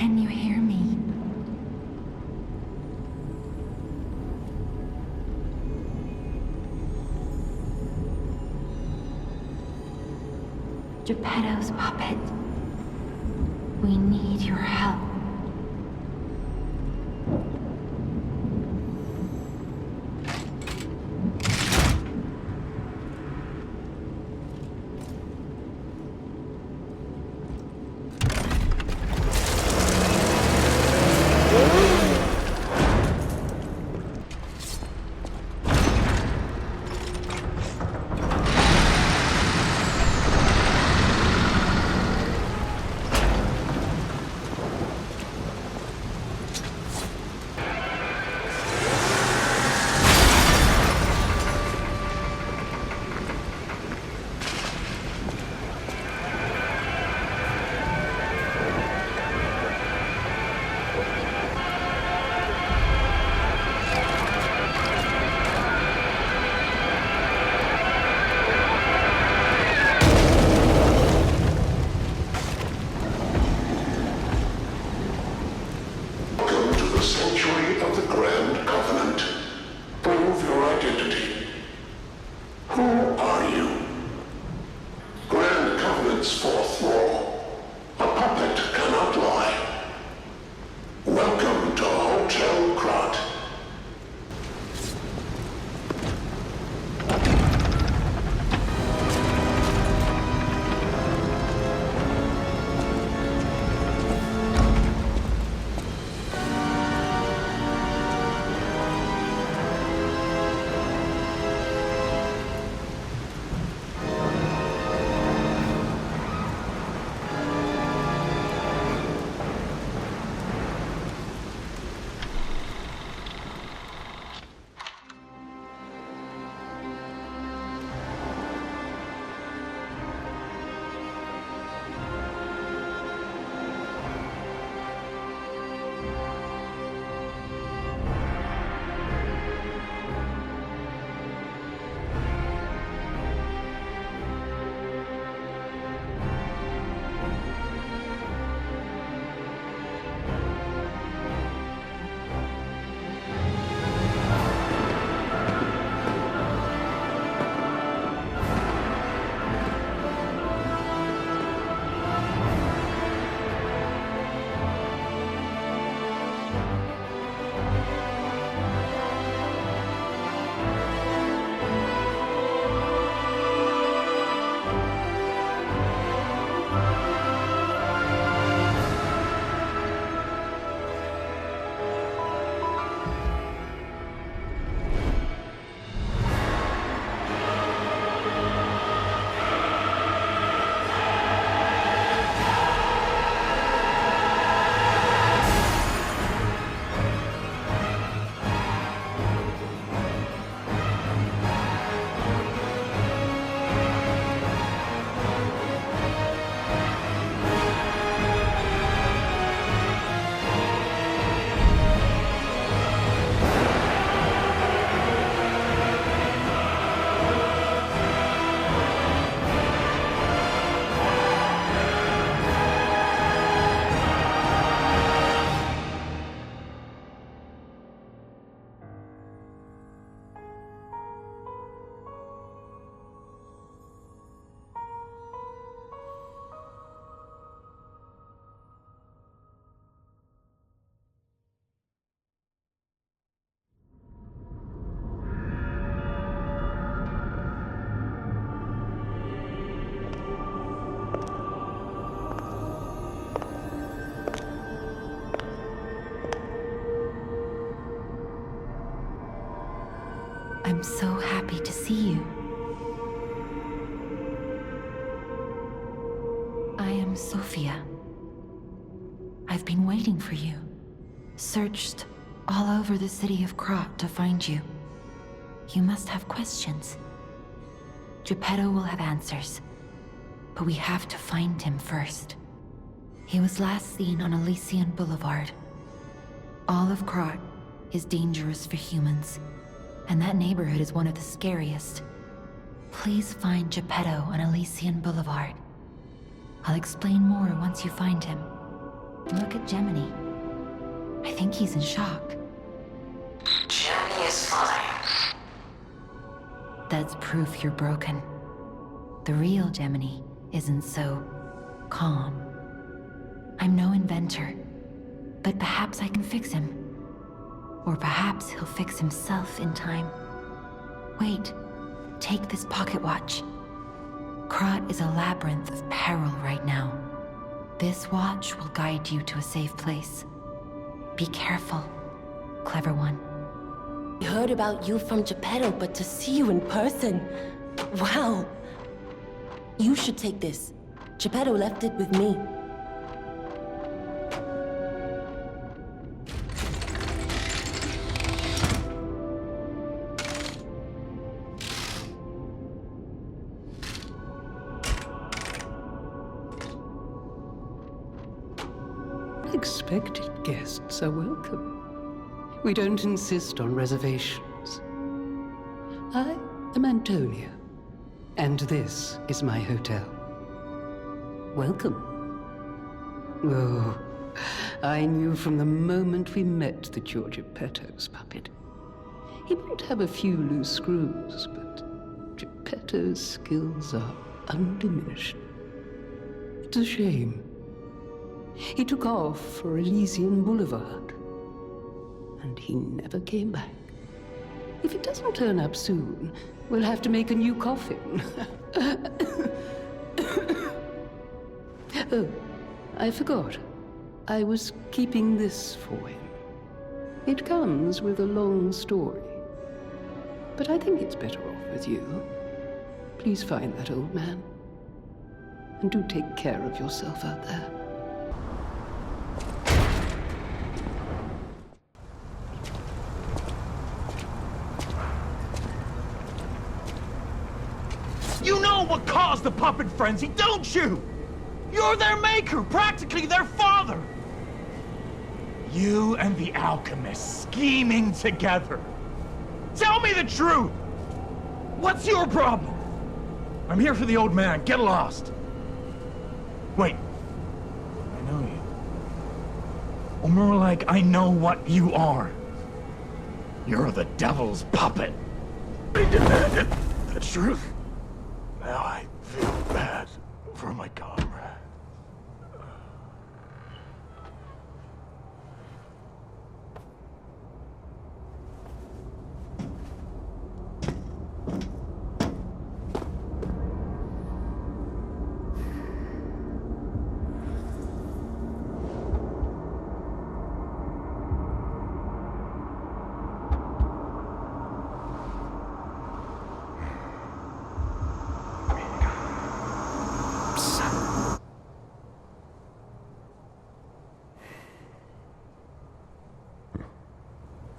Can you hear me? Geppetto's puppet. We need your help. I'm so happy to see you. I am Sophia. I've been waiting for you. Searched all over the city of Krat to find you. You must have questions. Geppetto will have answers, but we have to find him first. He was last seen on Elysian Boulevard. All of Krat is dangerous for humans, and that neighborhood is one of the scariest. Please find Geppetto on Elysian Boulevard. I'll explain more once you find him. Look at Gemini. I think he's in shock. Gemini is fine. That's proof you're broken. The real Gemini isn't so calm. I'm no inventor, but perhaps I can fix him. Or perhaps he'll fix himself in time. Wait, take this pocket watch. Krat is a labyrinth of peril right now. This watch will guide you to a safe place. Be careful, clever one. I heard about you from Geppetto, but to see you in person... Wow! You should take this. Geppetto left it with me. Unexpected guests are welcome. We don't insist on reservations. I am Antonia, and this is my hotel. Welcome. Oh, I knew from the moment we met that you're Geppetto's puppet. He might have a few loose screws, but Geppetto's skills are undiminished. It's a shame. He took off for Elysian Boulevard, and he never came back. If it doesn't turn up soon, we'll have to make a new coffin. Oh, I forgot. I was keeping this for him. It comes with a long story, but I think it's better off with you. Please find that old man, and do take care of yourself out there. You know what caused the puppet frenzy, don't you? You're their maker, practically their father. You and the alchemist scheming together. Tell me the truth. What's your problem? I'm here for the old man. Get lost. Wait. I know you. Or more like, I know what you are. You're the devil's puppet. They demanded the truth. Now I feel bad for my comrade.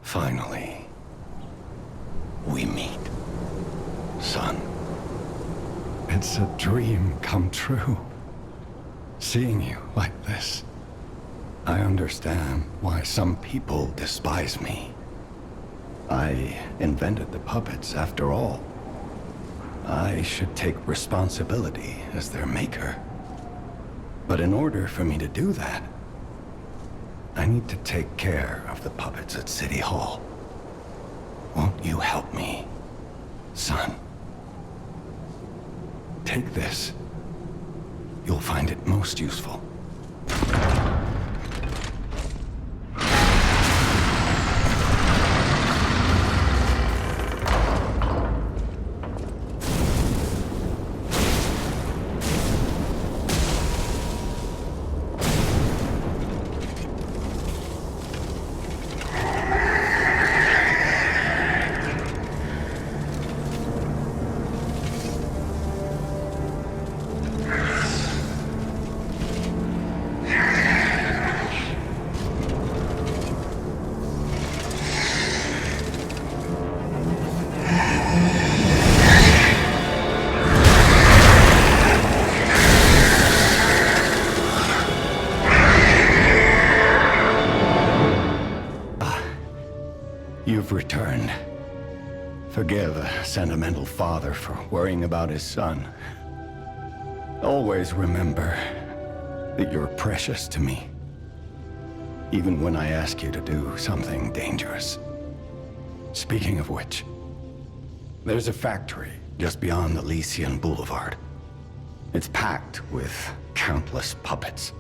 Finally, we meet, son. It's a dream come true. Seeing you like this. I understand why some people despise me. I invented the puppets after all. I should take responsibility as their maker. But in order for me to do that, I need to take care of the puppets at City Hall. Won't you help me, son? Take this. You'll find it most useful. You've returned. Forgive a sentimental father for worrying about his son. Always remember that you're precious to me. even when I ask you to do something dangerous. Speaking of which, there's a factory just beyond Elysian Boulevard. It's packed with countless puppets.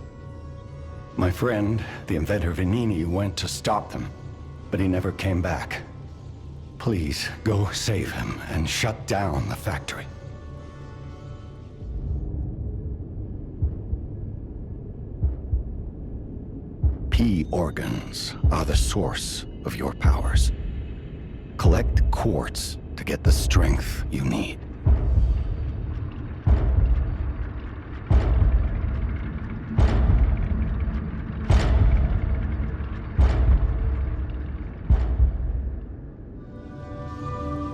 My friend, the inventor Venini, went to stop them, but he never came back. Please, go save him and shut down the factory. P organs are the source of your powers. Collect quartz to get the strength you need.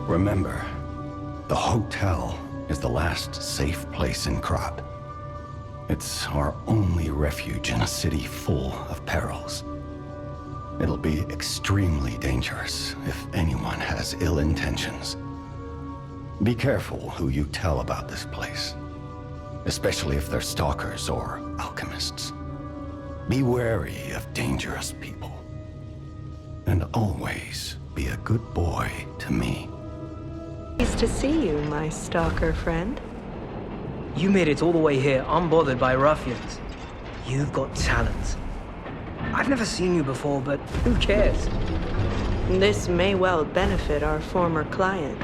Remember, the hotel is the last safe place in Krat. It's our only refuge in a city full of perils. It'll be extremely dangerous if anyone has ill intentions. Be careful who you tell about this place, especially if they're stalkers or alchemists. Be wary of dangerous people. And always be a good boy to me. Pleased to see you, my stalker friend. You made it all the way here unbothered by ruffians. You've got talent. I've never seen you before, but who cares? This may well benefit our former client.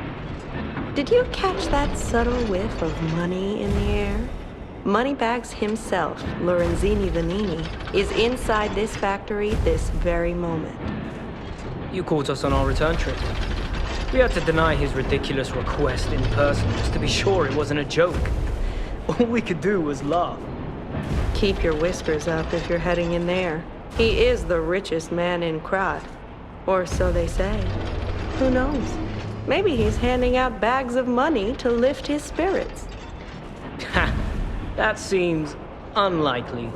Did you catch that subtle whiff of money in the air? Moneybags himself, Lorenzini Venini, is inside this factory this very moment. You caught us on our return trip. We had to deny his ridiculous request in person just to be sure it wasn't a joke. All we could do was laugh. Keep your whiskers up if you're heading in there. He is the richest man in Krat. Or so they say. Who knows? Maybe he's handing out bags of money to lift his spirits. Ha! That seems unlikely.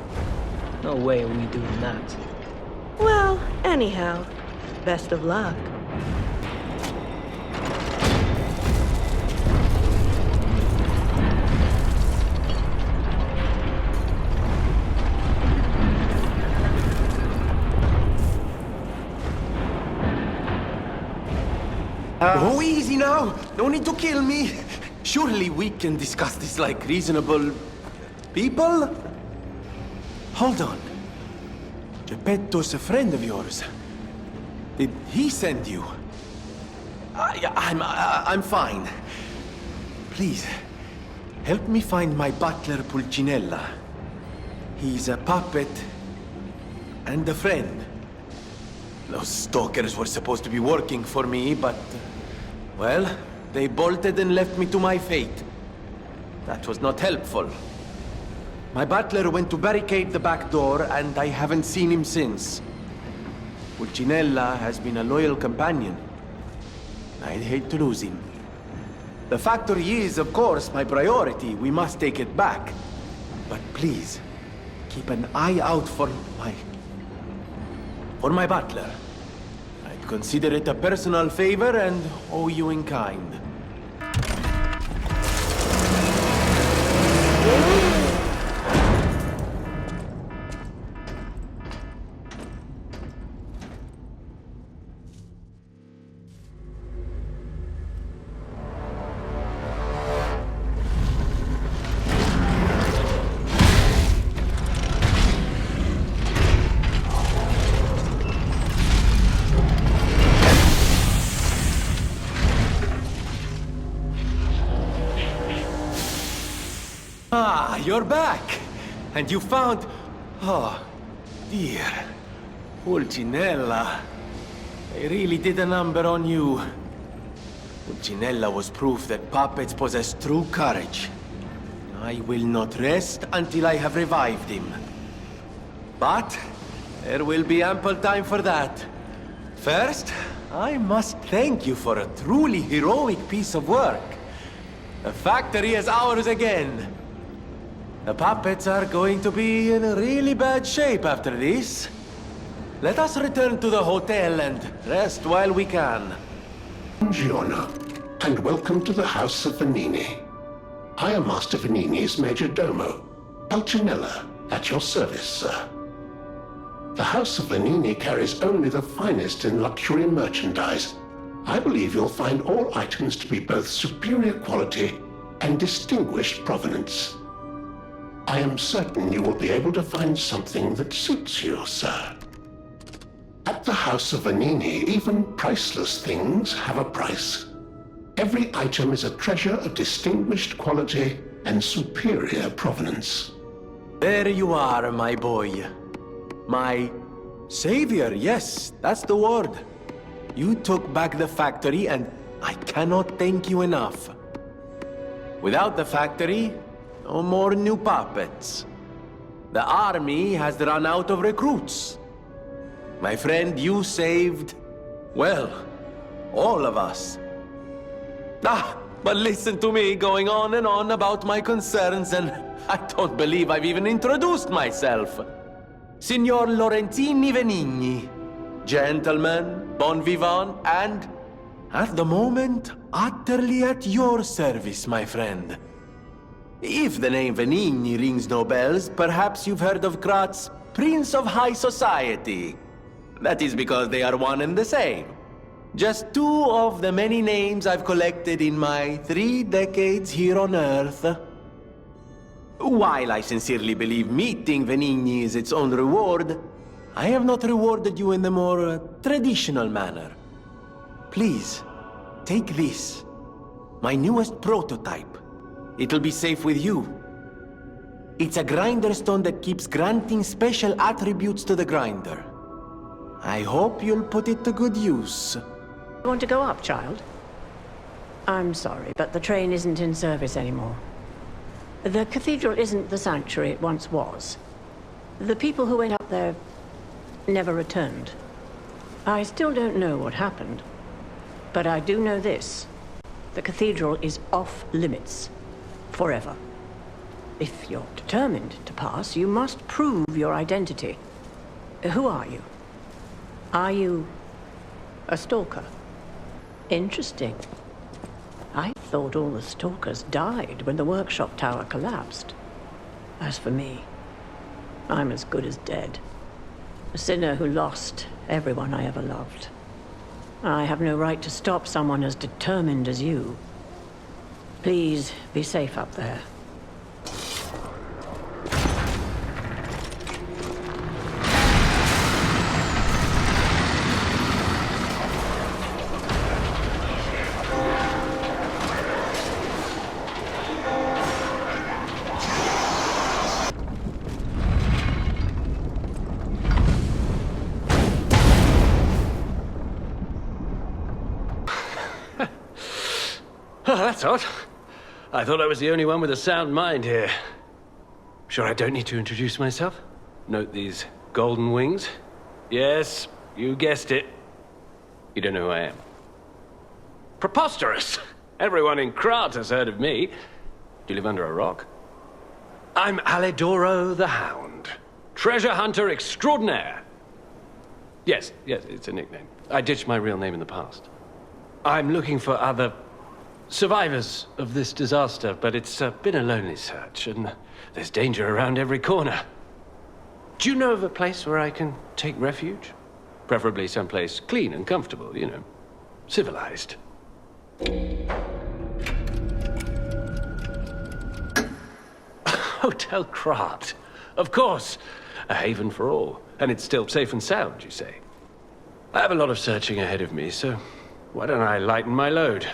No way are we doing that. Well, anyhow, best of luck. Oh, easy now. No need to kill me. Surely we can discuss this like reasonable people? Hold on. Geppetto's a friend of yours. Did he send you? I'm fine. Please, help me find my butler Pulcinella. He's a puppet and a friend. Those stalkers were supposed to be working for me, but... well, they bolted and left me to my fate. That was not helpful. My butler went to barricade the back door, and I haven't seen him since. Pulcinella has been a loyal companion. I'd hate to lose him. The factory is, of course, my priority. We must take it back. But please, keep an eye out for my butler. I'd consider it a personal favor and owe you in kind. Ah, you're back! And you found... oh, dear. Pulcinella. They really did a number on you. Pulcinella was proof that puppets possess true courage. I will not rest until I have revived him. But there will be ample time for that. First, I must thank you for a truly heroic piece of work. The factory is ours again. The puppets are going to be in really bad shape after this. Let us return to the hotel and rest while we can. Buongiorno, and welcome to the House of Venini. I am Master Venini's Major Domo, Pulcinella, at your service, sir. The House of Vanini carries only the finest in luxury merchandise. I believe you'll find all items to be both superior quality and distinguished provenance. I am certain you will be able to find something that suits you, sir. At the House of Vanini, even priceless things have a price. Every item is a treasure of distinguished quality and superior provenance. There you are, my boy. My savior, yes, that's the word. You took back the factory, and I cannot thank you enough. Without the factory, no more new puppets. The army has run out of recruits. My friend, you saved, well, all of us. But listen to me going on and on about my concerns, and I don't believe I've even introduced myself. Signor Lorenzini Venigni, gentleman, bon vivant, and, at the moment, utterly at your service, my friend. If the name Venigni rings no bells, perhaps you've heard of Krat's Prince of High Society. That is because they are one and the same. Just two of the many names I've collected in my 3 decades here on Earth. While I sincerely believe meeting Venigni is its own reward, I have not rewarded you in the more traditional manner. Please, take this. My newest prototype. It'll be safe with you. It's a grinder stone that keeps granting special attributes to the grinder. I hope you'll put it to good use. You want to go up, child? I'm sorry, but the train isn't in service anymore. The cathedral isn't the sanctuary it once was. The people who went up there never returned. I still don't know what happened, but I do know this. The cathedral is off limits. Forever. If you're determined to pass, you must prove your identity. Who are you? Are you a stalker? Interesting. I thought all the stalkers died when the workshop tower collapsed. As for me, I'm as good as dead. A sinner who lost everyone I ever loved. I have no right to stop someone as determined as you. Please be safe up there. Oh, that's odd. I thought I was the only one with a sound mind here. Sure I don't need to introduce myself? Note these golden wings? Yes, you guessed it. You don't know who I am. Preposterous! Everyone in Krat has heard of me. Do you live under a rock? I'm Alidoro the Hound. Treasure hunter extraordinaire. Yes, it's a nickname. I ditched my real name in the past. I'm looking for other survivors of this disaster, but it's been a lonely search, and there's danger around every corner. Do you know of a place where I can take refuge? Preferably someplace clean and comfortable, you know, civilized. Hotel Krat. Of course. A haven for all. And it's still safe and sound, you say? I have a lot of searching ahead of me, so why don't I lighten my load?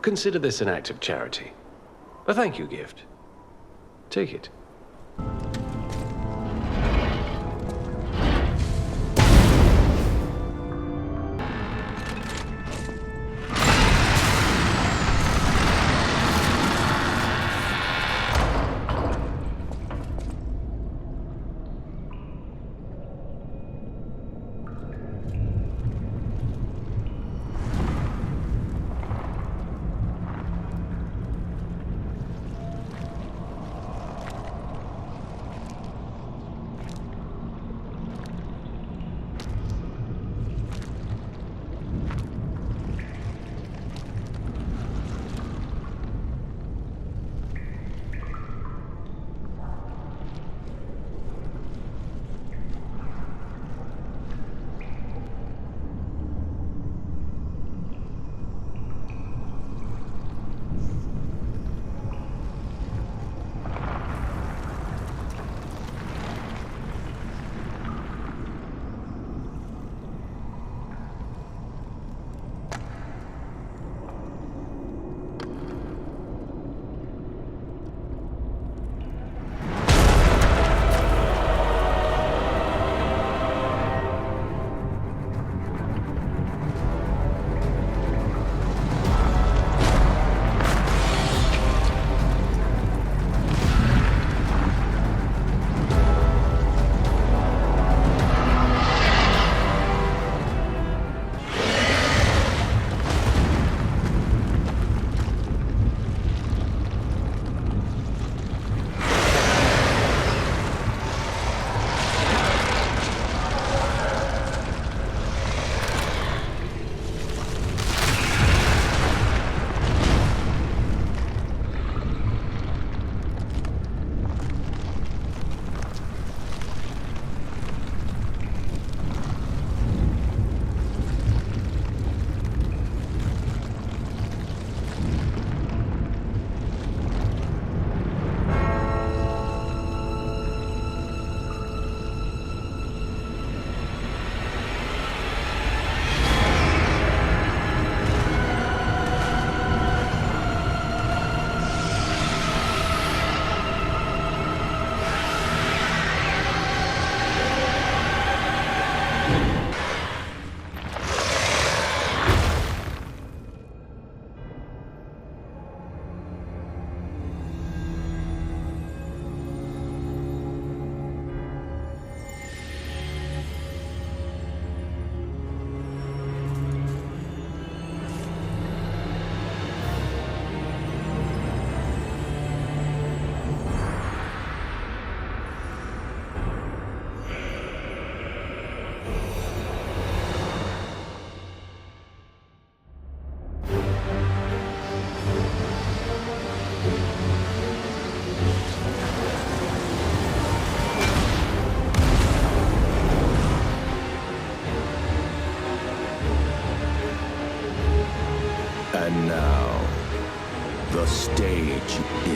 Consider this an act of charity. A thank you gift. Take it.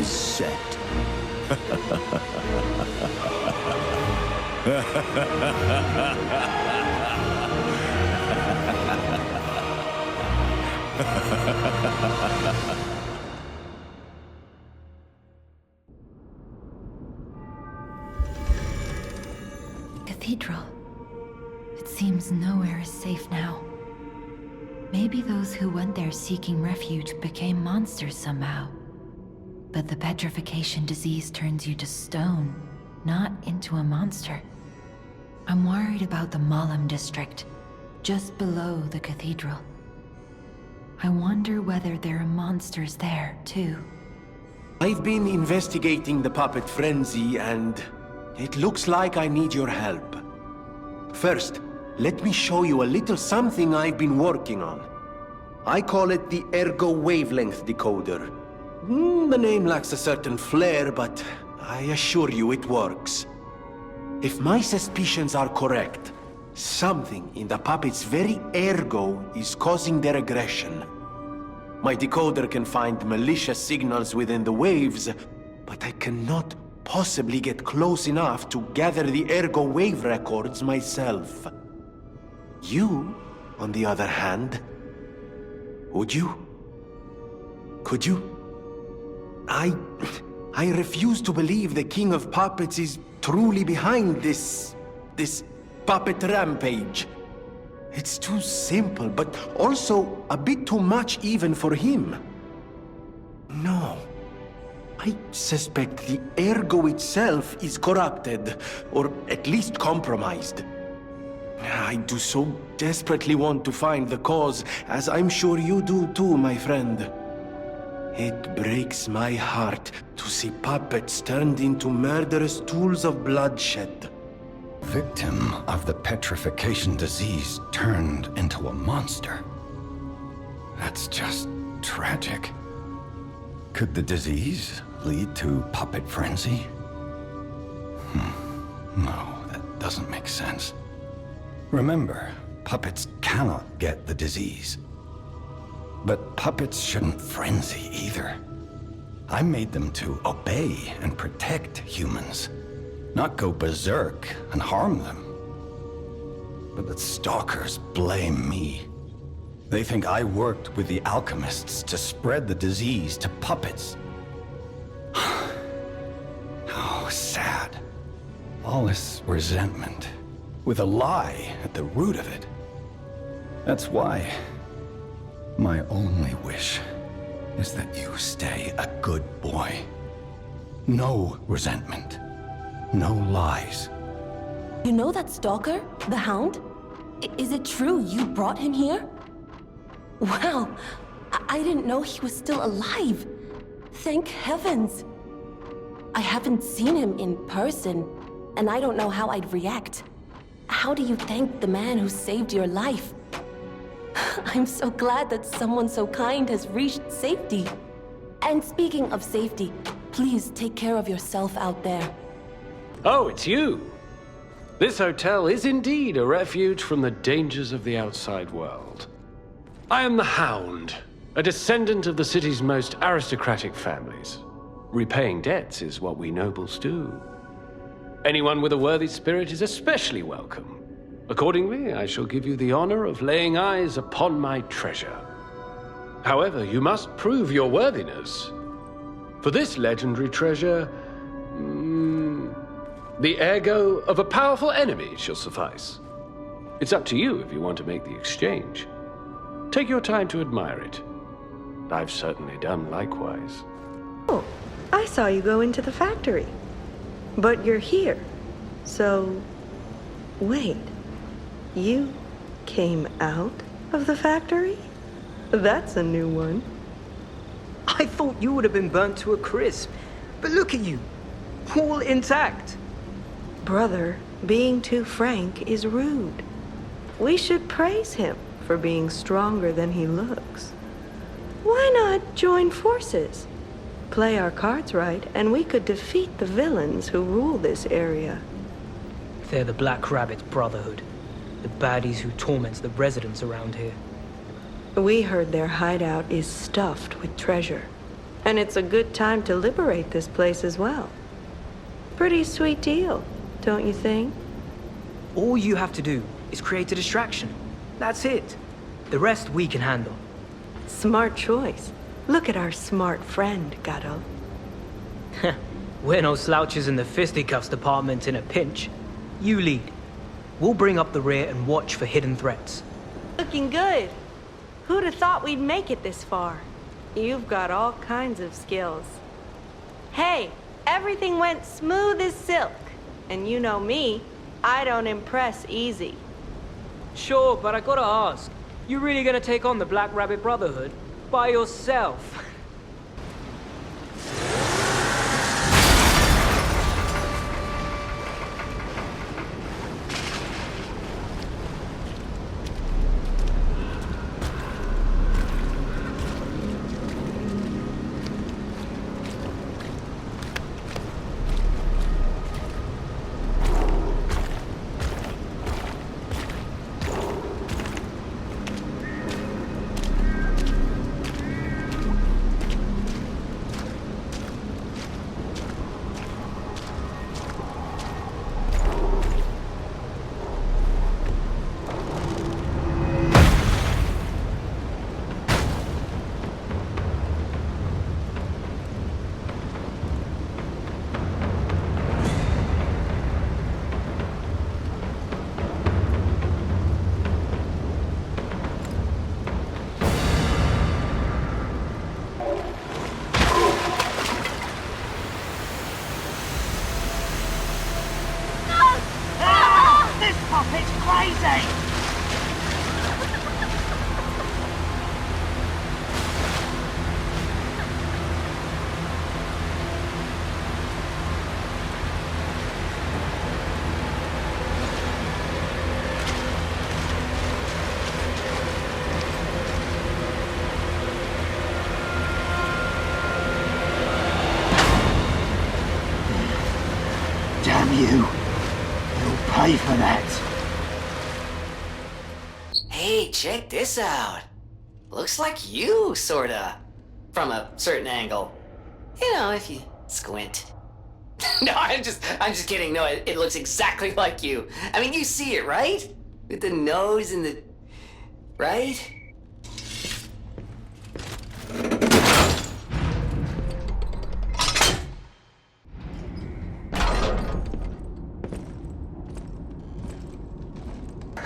is set. Cathedral. It seems nowhere is safe now. Maybe those who went there seeking refuge became monsters somehow. But the petrification disease turns you to stone, not into a monster. I'm worried about the Malam district, just below the cathedral. I wonder whether there are monsters there, too. I've been investigating the puppet frenzy, and it looks like I need your help. First, let me show you a little something I've been working on. I call it the Ergo Wavelength Decoder. The name lacks a certain flair, but I assure you it works. If my suspicions are correct, something in the puppet's very ergo is causing their aggression. My decoder can find malicious signals within the waves, but I cannot possibly get close enough to gather the ergo wave records myself. You, on the other hand, would you? Could you? I refuse to believe the King of Puppets is truly behind this puppet rampage. It's too simple, but also a bit too much even for him. No. I suspect the ergo itself is corrupted, or at least compromised. I do so desperately want to find the cause, as I'm sure you do too, my friend. It breaks my heart to see puppets turned into murderous tools of bloodshed. Victim of the petrification disease turned into a monster. That's just tragic. Could the disease lead to puppet frenzy? No, that doesn't make sense. Remember, puppets cannot get the disease. But puppets shouldn't frenzy either. I made them to obey and protect humans, not go berserk and harm them. But the stalkers blame me. They think I worked with the alchemists to spread the disease to puppets. How sad. All this resentment, with a lie at the root of it. That's why my only wish is that you stay a good boy. No resentment. No lies. You know that stalker? The Hound? Is it true you brought him here? Wow! I didn't know he was still alive. Thank heavens. I haven't seen him in person, and I don't know how I'd react. How do you thank the man who saved your life? I'm so glad that someone so kind has reached safety. And speaking of safety, please take care of yourself out there. Oh, it's you! This hotel is indeed a refuge from the dangers of the outside world. I am the Hound, a descendant of the city's most aristocratic families. Repaying debts is what we nobles do. Anyone with a worthy spirit is especially welcome. Accordingly, I shall give you the honor of laying eyes upon my treasure. However, you must prove your worthiness. For this legendary treasure, the ergo of a powerful enemy shall suffice. It's up to you if you want to make the exchange. Take your time to admire it. I've certainly done likewise. Oh, I saw you go into the factory. But you're here. So, wait. You came out of the factory? That's a new one. I thought you would have been burnt to a crisp. But look at you. All intact. Brother, being too frank is rude. We should praise him for being stronger than he looks. Why not join forces? Play our cards right, and we could defeat the villains who rule this area. They're the Black Rabbit Brotherhood. The baddies who torment the residents around here. We heard their hideout is stuffed with treasure. And it's a good time to liberate this place as well. Pretty sweet deal, don't you think? All you have to do is create a distraction. That's it. The rest we can handle. Smart choice. Look at our smart friend, Gato. We're no slouches in the fisticuffs department in a pinch. You lead. We'll bring up the rear and watch for hidden threats. Looking good. Who'd have thought we'd make it this far? You've got all kinds of skills. Hey, everything went smooth as silk. And you know me, I don't impress easy. Sure, but I gotta ask. You really gonna take on the Black Rabbit Brotherhood? By yourself? You'll pay for that. Hey, check this out. Looks like you, sorta. From a certain angle. You know, if you squint. No, I'm just kidding. No, it looks exactly like you. I mean, you see it, right? With the nose and the... right?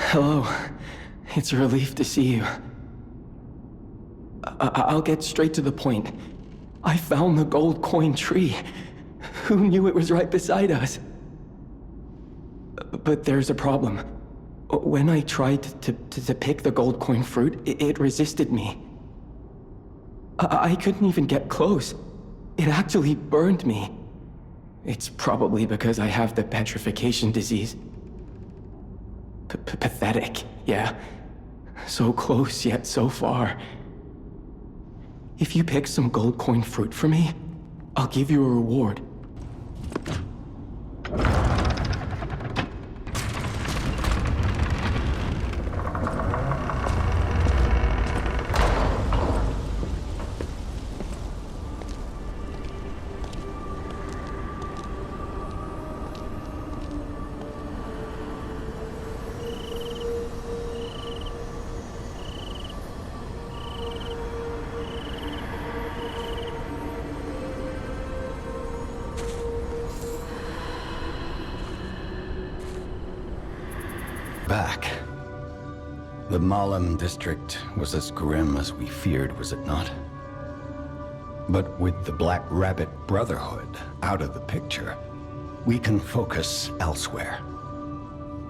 Hello. It's a relief to see you. I'll get straight to the point. I found the gold coin tree. Who knew it was right beside us? But there's a problem. When I tried to pick the gold coin fruit, it resisted me. I couldn't even get close. It actually burned me. It's probably because I have the petrification disease. Pathetic, yeah. So close, yet so far. If you pick some gold coin fruit for me, I'll give you a reward. Back. The Malum district was as grim as we feared, was it not? But with the Black Rabbit Brotherhood out of the picture, we can focus elsewhere.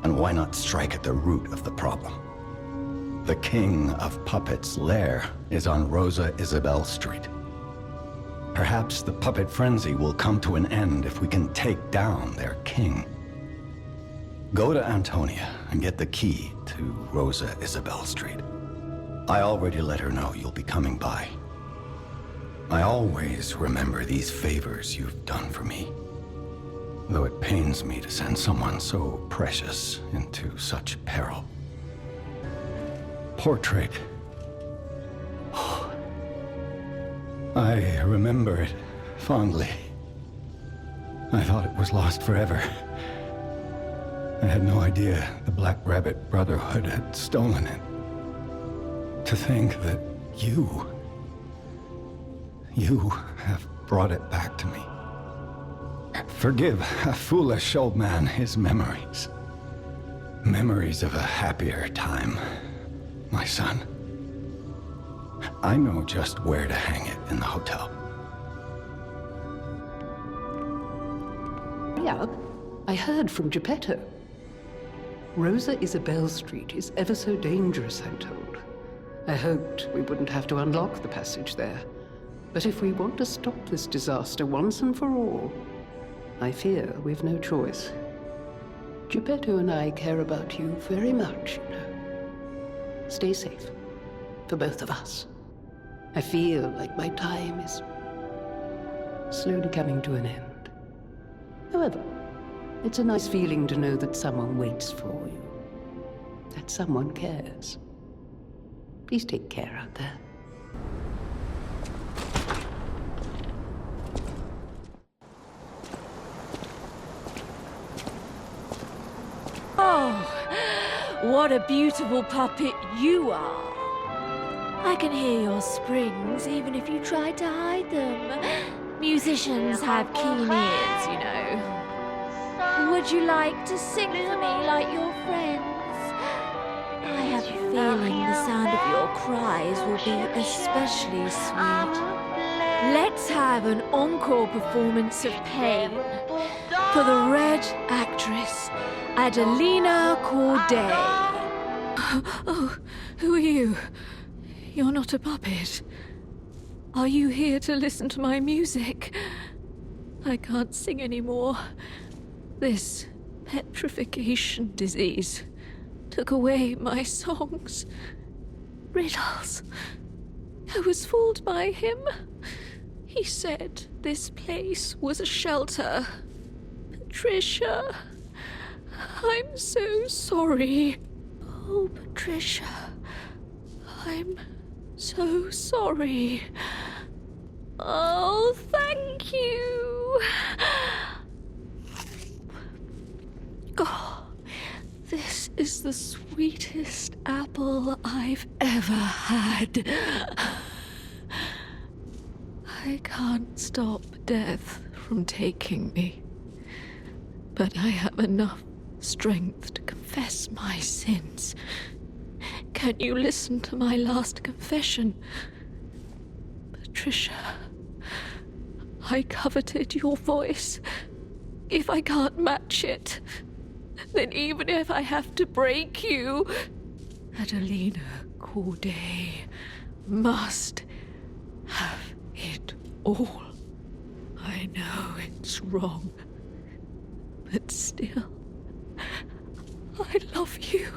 And why not strike at the root of the problem? The King of Puppets' lair is on Rosa Isabelle Street. Perhaps the puppet frenzy will come to an end if we can take down their king. Go to Antonia and get the key to Rosa Isabelle Street. I already let her know you'll be coming by. I always remember these favors you've done for me, though it pains me to send someone so precious into such peril. Portrait. I remember it fondly. I thought it was lost forever. I had no idea the Black Rabbit Brotherhood had stolen it. To think that you have brought it back to me. Forgive a foolish old man his memories. Memories of a happier time, my son. I know just where to hang it in the hotel. Yeah, I heard from Geppetto. Rosa Isabelle Street is ever so dangerous, I'm told. I hoped we wouldn't have to unlock the passage there. But if we want to stop this disaster once and for all, I fear we've no choice. Geppetto and I care about you very much, you know. Stay safe, for both of us. I feel like my time is slowly coming to an end. However, it's a nice feeling to know that someone waits for you. That someone cares. Please take care out there. Oh, what a beautiful puppet you are. I can hear your springs even if you try to hide them. Musicians have keen ears, you know. Would you like to sing for me like your friends? I have a feeling the sound of your cries will be especially sweet. Let's have an encore performance of Pain for the Red Actress, Adelina Corday. Oh, who are you? You're not a puppet. Are you here to listen to my music? I can't sing anymore. This petrification disease took away my songs. Riddles. I was fooled by him. He said this place was a shelter. Patricia, I'm so sorry. Oh, Patricia, I'm so sorry. Oh, thank you. Oh, this is the sweetest apple I've ever had. I can't stop death from taking me, but I have enough strength to confess my sins. Can you listen to my last confession? Patricia, I coveted your voice. If I can't match it, then even if I have to break you, Adelina Corday must have it all. I know it's wrong, but still, I love you.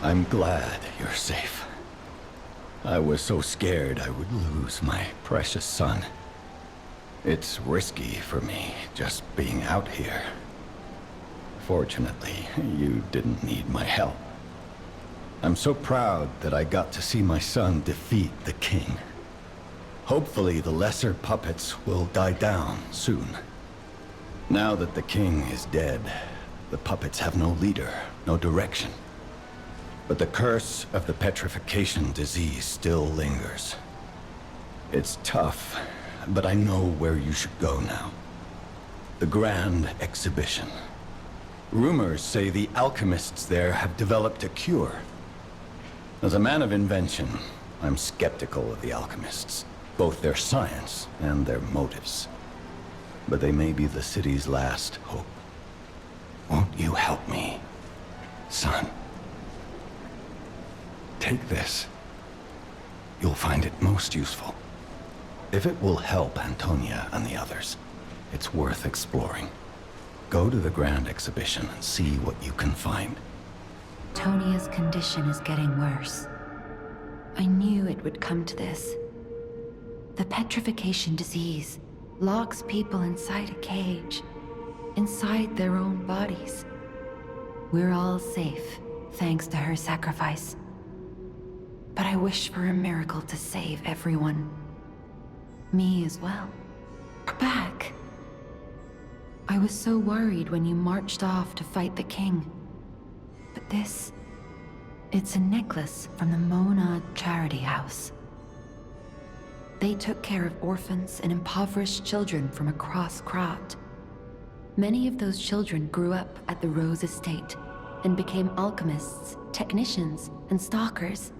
I'm glad you're safe. I was so scared I would lose my precious son. It's risky for me, just being out here. Fortunately, you didn't need my help. I'm so proud that I got to see my son defeat the king. Hopefully the lesser puppets will die down soon. Now that the king is dead, the puppets have no leader, no direction. But the curse of the petrification disease still lingers. It's tough, but I know where you should go now. The Grand Exhibition. Rumors say the alchemists there have developed a cure. As a man of invention, I'm skeptical of the alchemists, both their science and their motives. But they may be the city's last hope. Won't you help me, son? Take this. You'll find it most useful. If it will help Antonia and the others, it's worth exploring. Go to the Grand Exhibition and see what you can find. Tonia's condition is getting worse. I knew it would come to this. The petrification disease locks people inside a cage, inside their own bodies. We're all safe, thanks to her sacrifice. But I wish for a miracle to save everyone. Me as well. We're back. I was so worried when you marched off to fight the king. But this... it's a necklace from the Mona Charity House. They took care of orphans and impoverished children from across Krat. Many of those children grew up at the Rose Estate and became alchemists, technicians, and stalkers.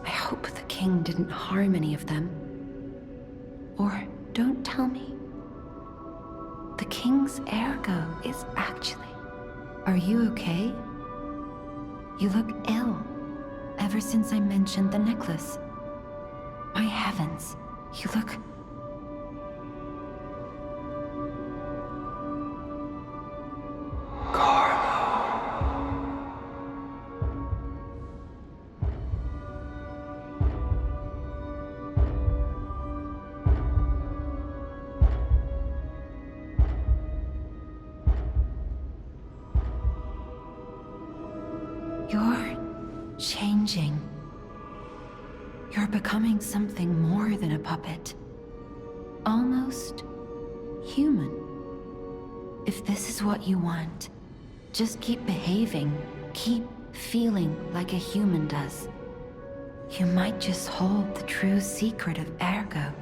I hope the king didn't harm any of them. Or don't tell me. The king's ergo is actually... Are you okay? You look ill, ever since I mentioned the necklace. My heavens, you look... You're changing. You're becoming something more than a puppet. Almost human. If this is what you want, just keep behaving, keep feeling like a human does. You might just hold the true secret of Ergo.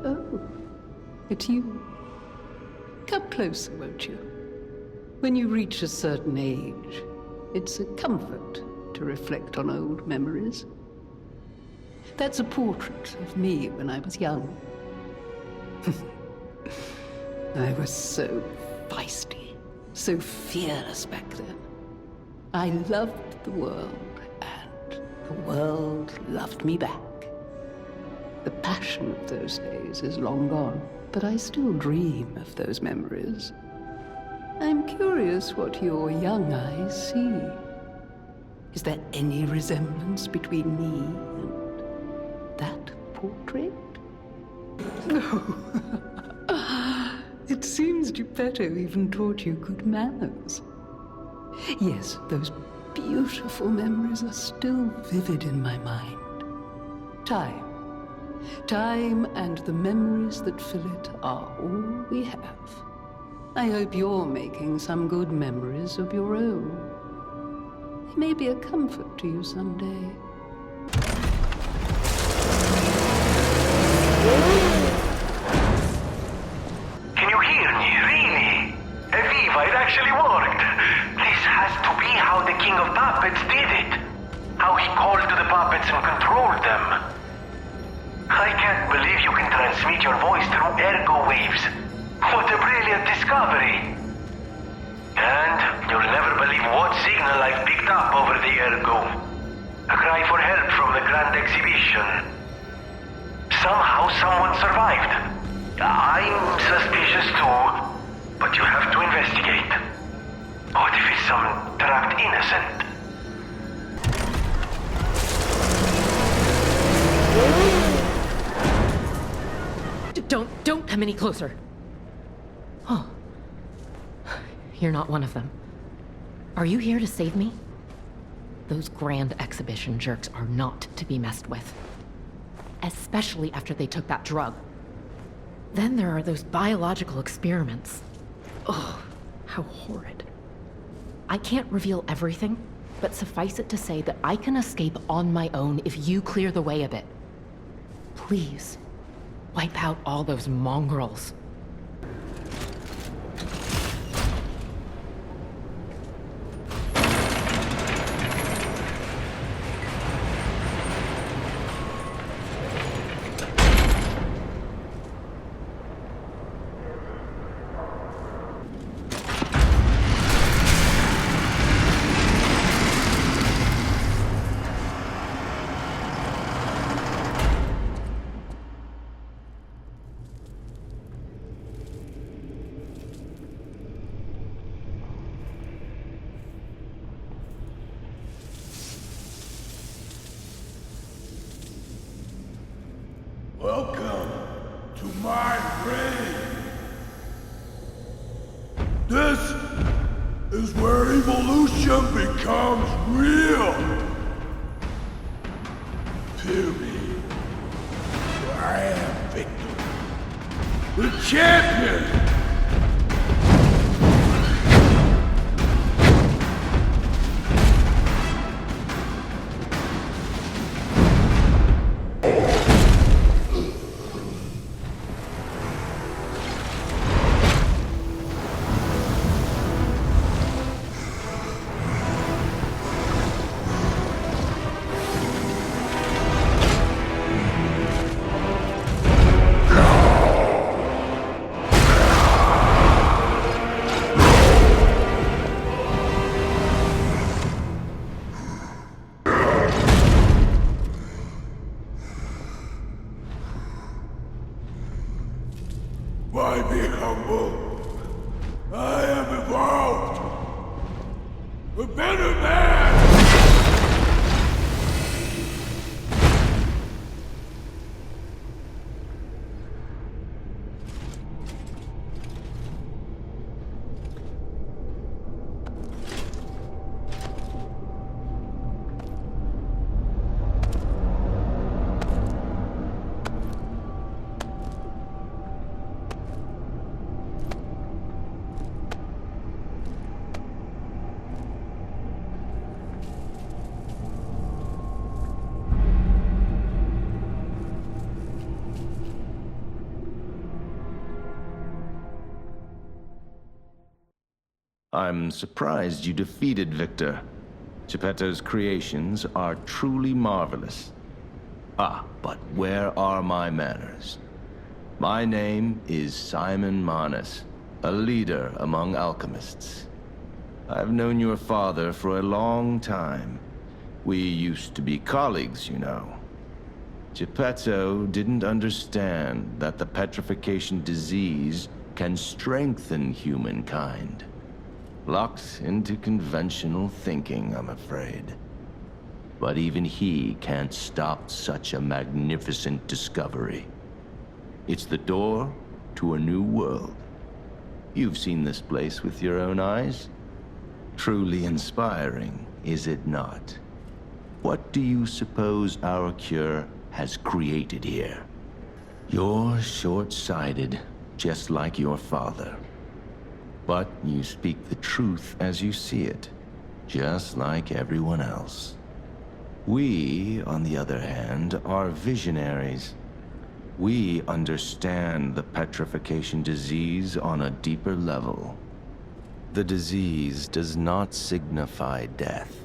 Oh, it's you. Come closer, won't you? When you reach a certain age, it's a comfort to reflect on old memories. That's a portrait of me when I was young. I was so feisty, so fearless back then. I loved the world, and the world loved me back. The passion of those days is long gone, but I still dream of those memories. I'm curious what your young eyes see. Is there any resemblance between me and that portrait? It seems Geppetto even taught you good manners. Yes, those beautiful memories are still vivid in my mind. Time and the memories that fill it are all we have. I hope you're making some good memories of your own. They may be a comfort to you someday. Can you hear me, really? Eviva, it actually worked. This has to be how the King of Puppets did it. How he called to the puppets and controlled them. I can't believe you can transmit your voice through ergo waves. What a brilliant discovery! And you'll never believe what signal I've picked up over the ergo. A cry for help from the Grand Exhibition. Somehow someone survived. I'm suspicious too, but you have to investigate. What if it's some trapped innocent? Don't come any closer. Oh. You're not one of them. Are you here to save me? Those Grand Exhibition jerks are not to be messed with. Especially after they took that drug. Then there are those biological experiments. Oh, how horrid. I can't reveal everything, but suffice it to say that I can escape on my own if you clear the way a bit. Please, wipe out all those mongrels. Welcome to my grave. This is where evolution becomes real. Period. I am Victor, the champion. Why be humble? I am evolved. A better man! I'm surprised you defeated Victor. Geppetto's creations are truly marvelous. Ah, but where are my manners? My name is Simon Manus, a leader among alchemists. I've known your father for a long time. We used to be colleagues, you know. Geppetto didn't understand that the petrification disease can strengthen humankind. Locked into conventional thinking, I'm afraid. But even he can't stop such a magnificent discovery. It's the door to a new world. You've seen this place with your own eyes. Truly inspiring, is it not? What do you suppose our cure has created here? You're short-sighted, just like your father. But you speak the truth as you see it, just like everyone else. We, on the other hand, are visionaries. We understand the petrification disease on a deeper level. The disease does not signify death.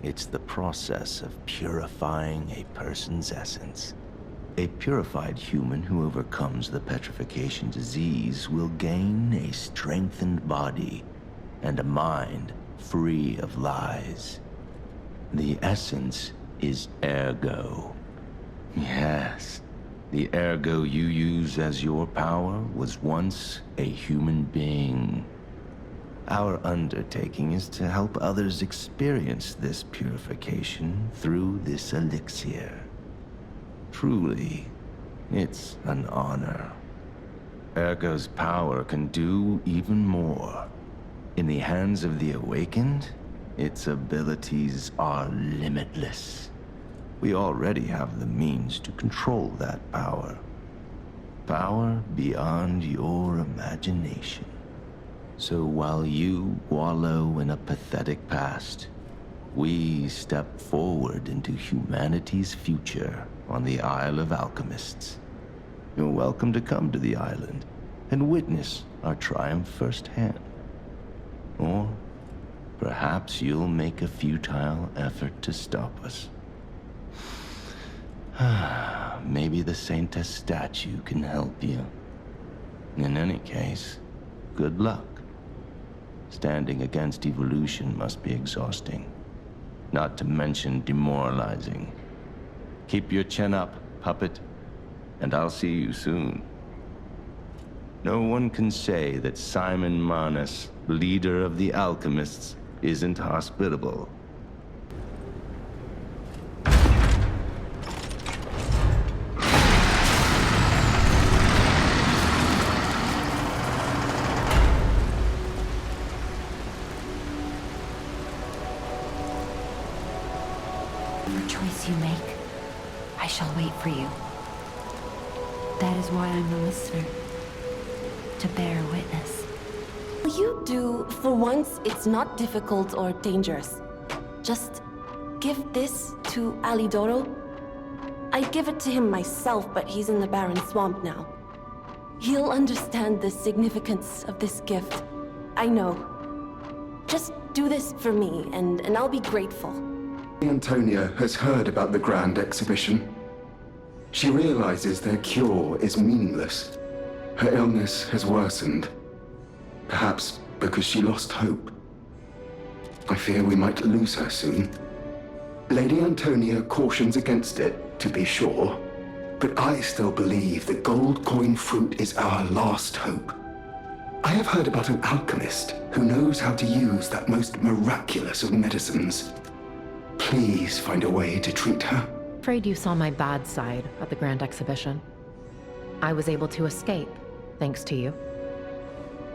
It's the process of purifying a person's essence. A purified human who overcomes the petrification disease will gain a strengthened body and a mind free of lies. The essence is ergo. Yes, the ergo you use as your power was once a human being. Our undertaking is to help others experience this purification through this elixir. Truly, it's an honor. Ergo's power can do even more. In the hands of the awakened, its abilities are limitless. We already have the means to control that power. Power beyond your imagination. So while you wallow in a pathetic past, we step forward into humanity's future on the Isle of Alchemists. You're welcome to come to the island and witness our triumph firsthand. Or perhaps you'll make a futile effort to stop us. Maybe the Saintess statue can help you. In any case, good luck. Standing against evolution must be exhausting, not to mention demoralizing. Keep your chin up, puppet, and I'll see you soon. No one can say that Simon Manus, leader of the alchemists, isn't hospitable. Whatever choice you make, I shall wait for you. That is why I'm a listener. To bear witness. You do, for once, it's not difficult or dangerous. Just give this to Alidoro. I'd give it to him myself, but he's in the Barren Swamp now. He'll understand the significance of this gift. I know. Just do this for me, and I'll be grateful. Antonia has heard about the Grand Exhibition. She realizes their cure is meaningless. Her illness has worsened. Perhaps because she lost hope. I fear we might lose her soon. Lady Antonia cautions against it, to be sure. But I still believe the gold coin fruit is our last hope. I have heard about an alchemist who knows how to use that most miraculous of medicines. Please find a way to treat her. Afraid you saw my bad side at the Grand Exhibition. I was able to escape, thanks to you.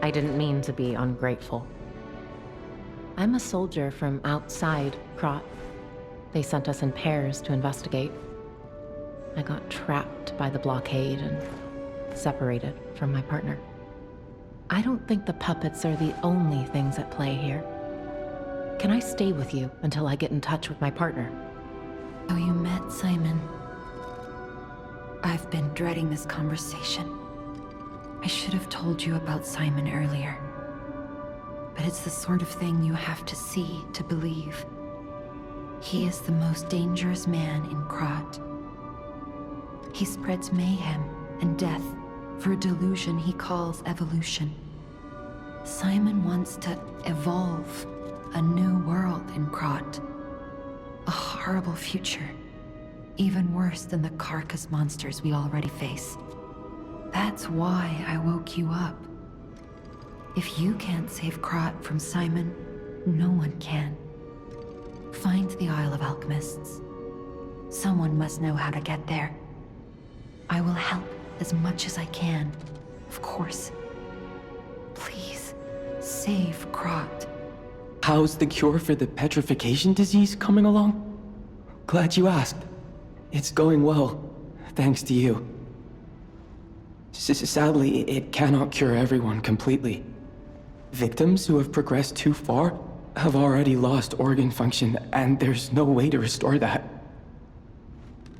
I didn't mean to be ungrateful. I'm a soldier from outside Krat. They sent us in pairs to investigate. I got trapped by the blockade and separated from my partner. I don't think the puppets are the only things at play here. Can I stay with you until I get in touch with my partner? Oh, you met Simon. I've been dreading this conversation. I should have told you about Simon earlier. But it's the sort of thing you have to see to believe. He is the most dangerous man in Krat. He spreads mayhem and death for a delusion he calls evolution. Simon wants to evolve a new world in Krat. A horrible future. Even worse than the carcass monsters we already face. That's why I woke you up. If you can't save Krat from Simon, no one can. Find the Isle of Alchemists. Someone must know how to get there. I will help as much as I can, of course. Please, save Krat. How's the cure for the petrification disease coming along? Glad you asked. It's going well, thanks to you. Sadly, it cannot cure everyone completely. Victims who have progressed too far have already lost organ function, and there's no way to restore that.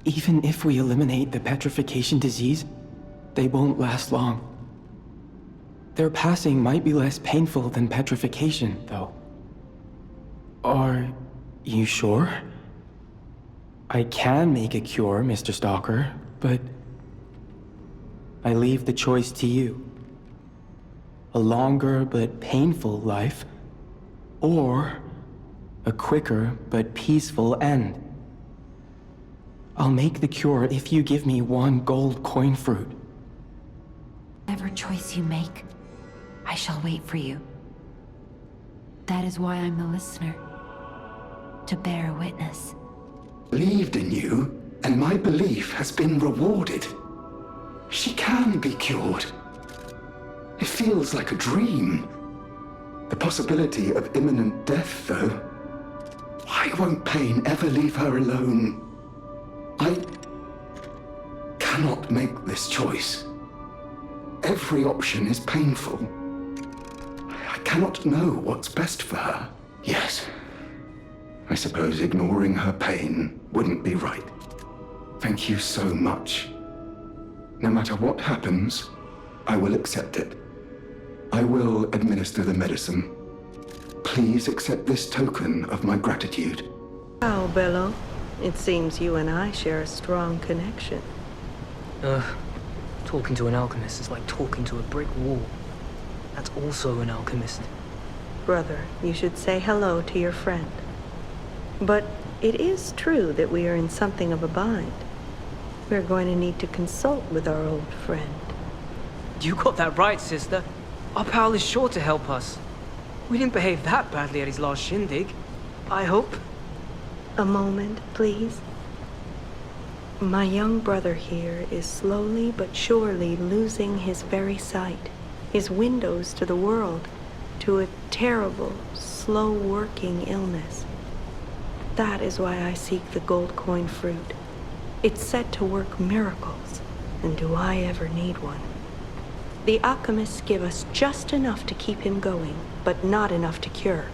Even if we eliminate the petrification disease, they won't last long. Their passing might be less painful than petrification, though. Or You sure? I can make a cure, Mr. Stalker, but I leave the choice to you. A longer but painful life, or a quicker but peaceful end. I'll make the cure if you give me 1 gold coin fruit. Whatever choice you make, I shall wait for you. That is why I'm the listener. To bear witness. Believed in you, and my belief has been rewarded. She can be cured. It feels like a dream. The possibility of imminent death, though. Why won't pain ever leave her alone? I cannot make this choice. Every option is painful. I cannot know what's best for her. Yes. I suppose ignoring her pain wouldn't be right. Thank you so much. No matter what happens, I will accept it. I will administer the medicine. Please accept this token of my gratitude. Wow, Bello. It seems you and I share a strong connection. Talking to an alchemist is like talking to a brick wall. That's also an alchemist. Brother, you should say hello to your friend. But it is true that we are in something of a bind. We're going to need to consult with our old friend. You got that right, sister. Our pal is sure to help us. We didn't behave that badly at his last shindig. I hope. A moment, please. My young brother here is slowly but surely losing his very sight, his windows to the world, to a terrible, slow-working illness. That is why I seek the gold coin fruit. It's said to work miracles, and do I ever need one? The alchemists give us just enough to keep him going, but not enough to cure,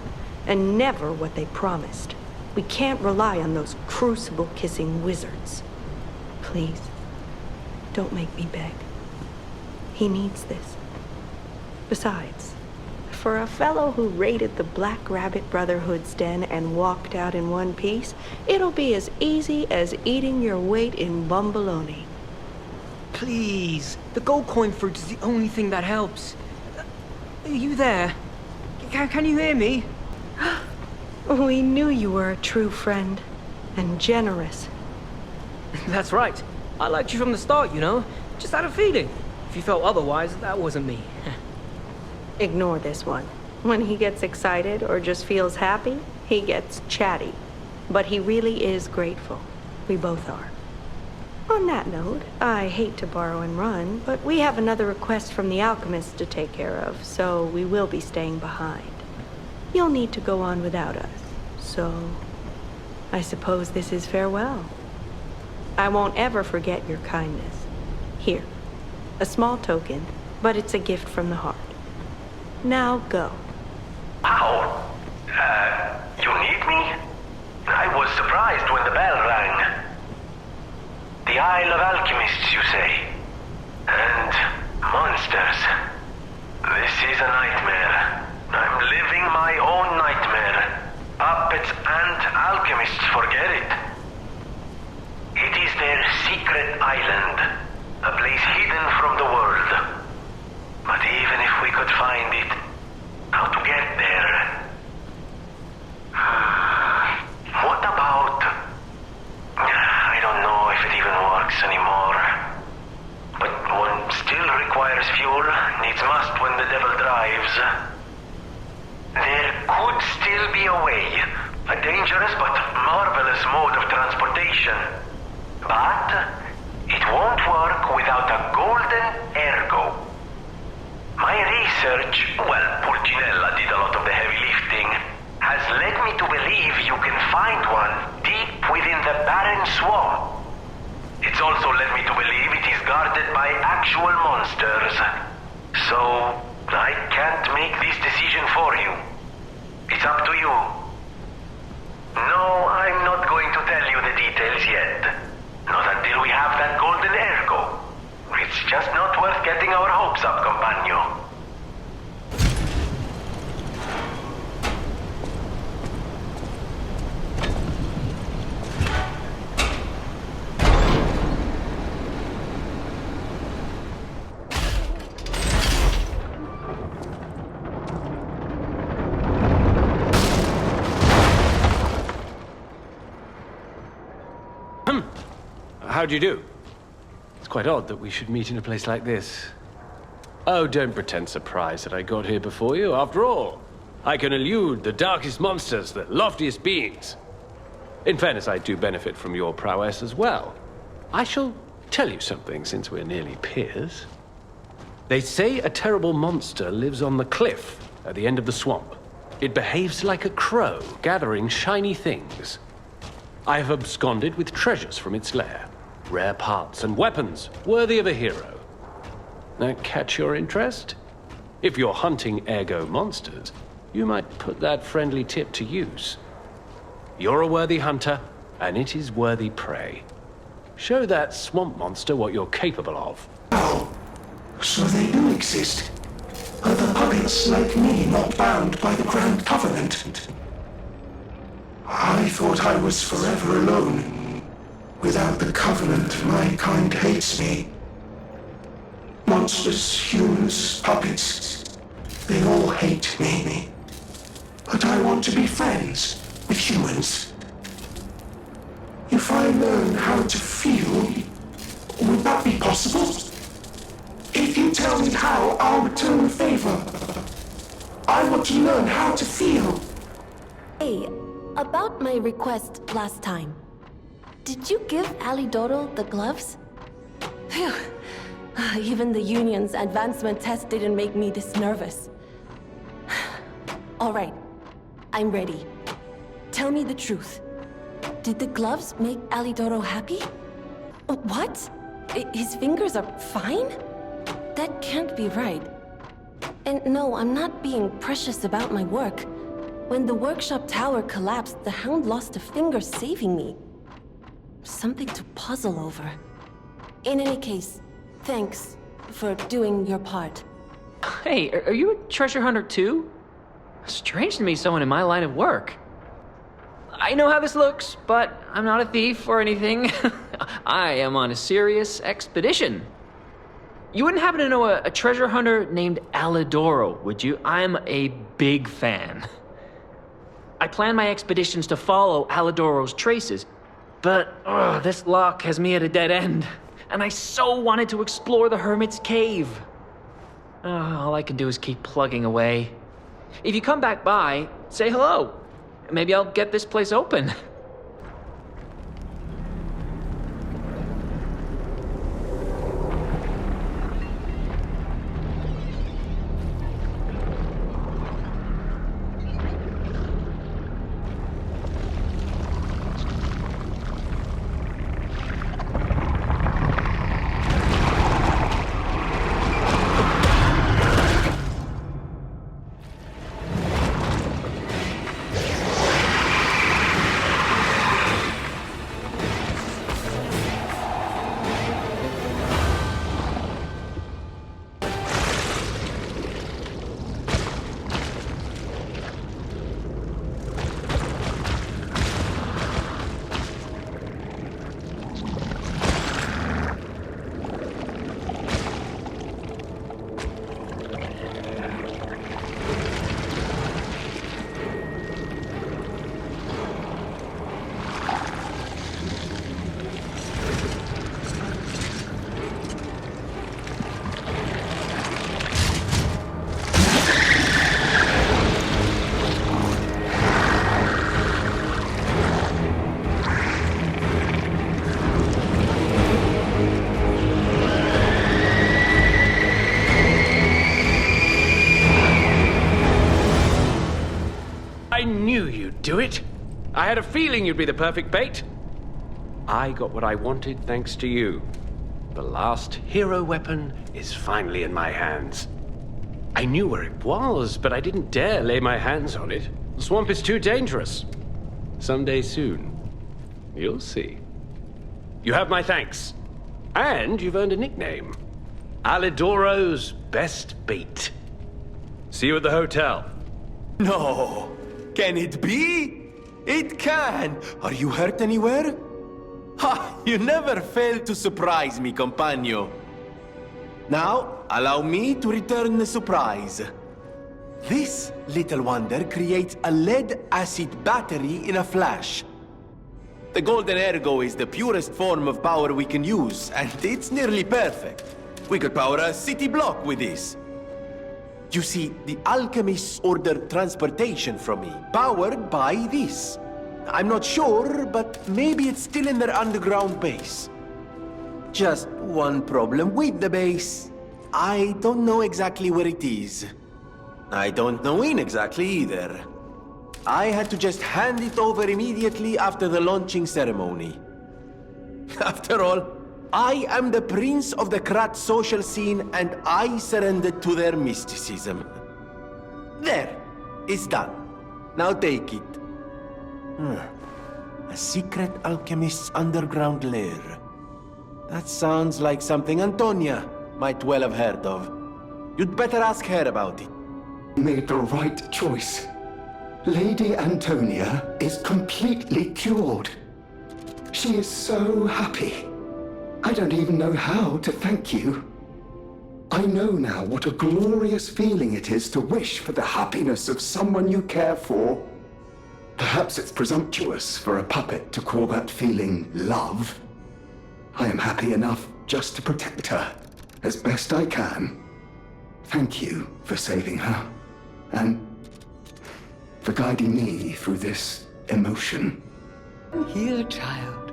and never what they promised. We can't rely on those crucible-kissing wizards. Please, don't make me beg. He needs this. Besides, for a fellow who raided the Black Rabbit Brotherhood's den and walked out in one piece, it'll be as easy as eating your weight in bumbaloni. Please, the gold coin fruit is the only thing that helps. Are you there? Can you hear me? We knew you were a true friend, and generous. That's right. I liked you from the start, you know? Just had a feeling. If you felt otherwise, that wasn't me. Ignore this one. When he gets excited or just feels happy, he gets chatty. But he really is grateful. We both are. On that note, I hate to borrow and run, but we have another request from the alchemist to take care of, so we will be staying behind. You'll need to go on without us, so I suppose this is farewell. I won't ever forget your kindness. Here, a small token, but it's a gift from the heart. Now go. How? You need me? I was surprised when the bell rang. The Isle of Alchemists, you say? And monsters. This is a nightmare. I'm living my own nightmare. Puppets and alchemists forget it. It is their secret island, a place hidden from the world. But even if we could find it, how to get there? What about... I don't know if it even works anymore. But one still requires fuel, needs must when the devil drives. There could still be a way, a dangerous but marvelous mode of transportation. But it won't work without a golden ergo. My research, well, Pulcinella did a lot of the heavy lifting, has led me to believe you can find one deep within the barren swamp. It's also led me to believe it is guarded by actual monsters. So, I can't make this decision for you. It's up to you. No, I'm not going to tell you the details yet. Not until we have that golden ergo. It's just not worth getting our hopes up, compagno. How do you do? It's quite odd that we should meet in a place like this. Oh, don't pretend surprised that I got here before you. After all, I can elude the darkest monsters, the loftiest beings. In fairness, I do benefit from your prowess as well. I shall tell you something, since we're nearly peers. They say a terrible monster lives on the cliff at the end of the swamp. It behaves like a crow, gathering shiny things. I have absconded with treasures from its lair. Rare parts and weapons, worthy of a hero. That catch your interest? If you're hunting ergo monsters, you might put that friendly tip to use. You're a worthy hunter, and it is worthy prey. Show that swamp monster what you're capable of. So they do exist. Other puppets like me not bound by the Grand Covenant. I thought I was forever alone. Without the Covenant, my kind hates me. Monsters, humans, puppets, they all hate me. But I want to be friends with humans. If I learn how to feel, would that be possible? If you tell me how, I'll return the favor. I want to learn how to feel. Hey, about my request last time. Did you give Alidoro the gloves? Phew. Even the Union's advancement test didn't make me this nervous. All right, I'm ready. Tell me the truth. Did the gloves make Alidoro happy? What? His fingers are fine? That can't be right. And no, I'm not being precious about my work. When the workshop tower collapsed, the Hound lost a finger saving me. Something to puzzle over. In any case, thanks for doing your part. Hey, are you a treasure hunter too? Strange to me, someone in my line of work. I know how this looks, but I'm not a thief or anything. I am on a serious expedition. You wouldn't happen to know a treasure hunter named Alidoro, would you? I'm a big fan. I plan my expeditions to follow Alidoro's traces, but this lock has me at a dead end, and I so wanted to explore the Hermit's Cave. All I can do is keep plugging away. If you come back by, say hello. Maybe I'll get this place open. I knew you'd do it. I had a feeling you'd be the perfect bait. I got what I wanted thanks to you. The last hero weapon is finally in my hands. I knew where it was, but I didn't dare lay my hands on it. The swamp is too dangerous. Someday soon, you'll see. You have my thanks. And you've earned a nickname. Alidoro's best bait. See you at the hotel. No! Can it be? It can! Are you hurt anywhere? Ha! You never fail to surprise me, compagno. Now, allow me to return the surprise. This little wonder creates a lead-acid battery in a flash. The Golden Ergo is the purest form of power we can use, and it's nearly perfect. We could power a city block with this. You see, the alchemists ordered transportation from me, powered by this. I'm not sure, but maybe it's still in their underground base. Just one problem with the base. I don't know exactly where it is. I don't know when exactly either. I had to just hand it over immediately after the launching ceremony. After all, I am the prince of the Krat social scene, and I surrendered to their mysticism. There, it's done. Now take it. A secret alchemist's underground lair. That sounds like something Antonia might well have heard of. You'd better ask her about it. You made the right choice. Lady Antonia is completely cured. She is so happy. I don't even know how to thank you. I know now what a glorious feeling it is to wish for the happiness of someone you care for. Perhaps it's presumptuous for a puppet to call that feeling love. I am happy enough just to protect her as best I can. Thank you for saving her, and for guiding me through this emotion. Here, child.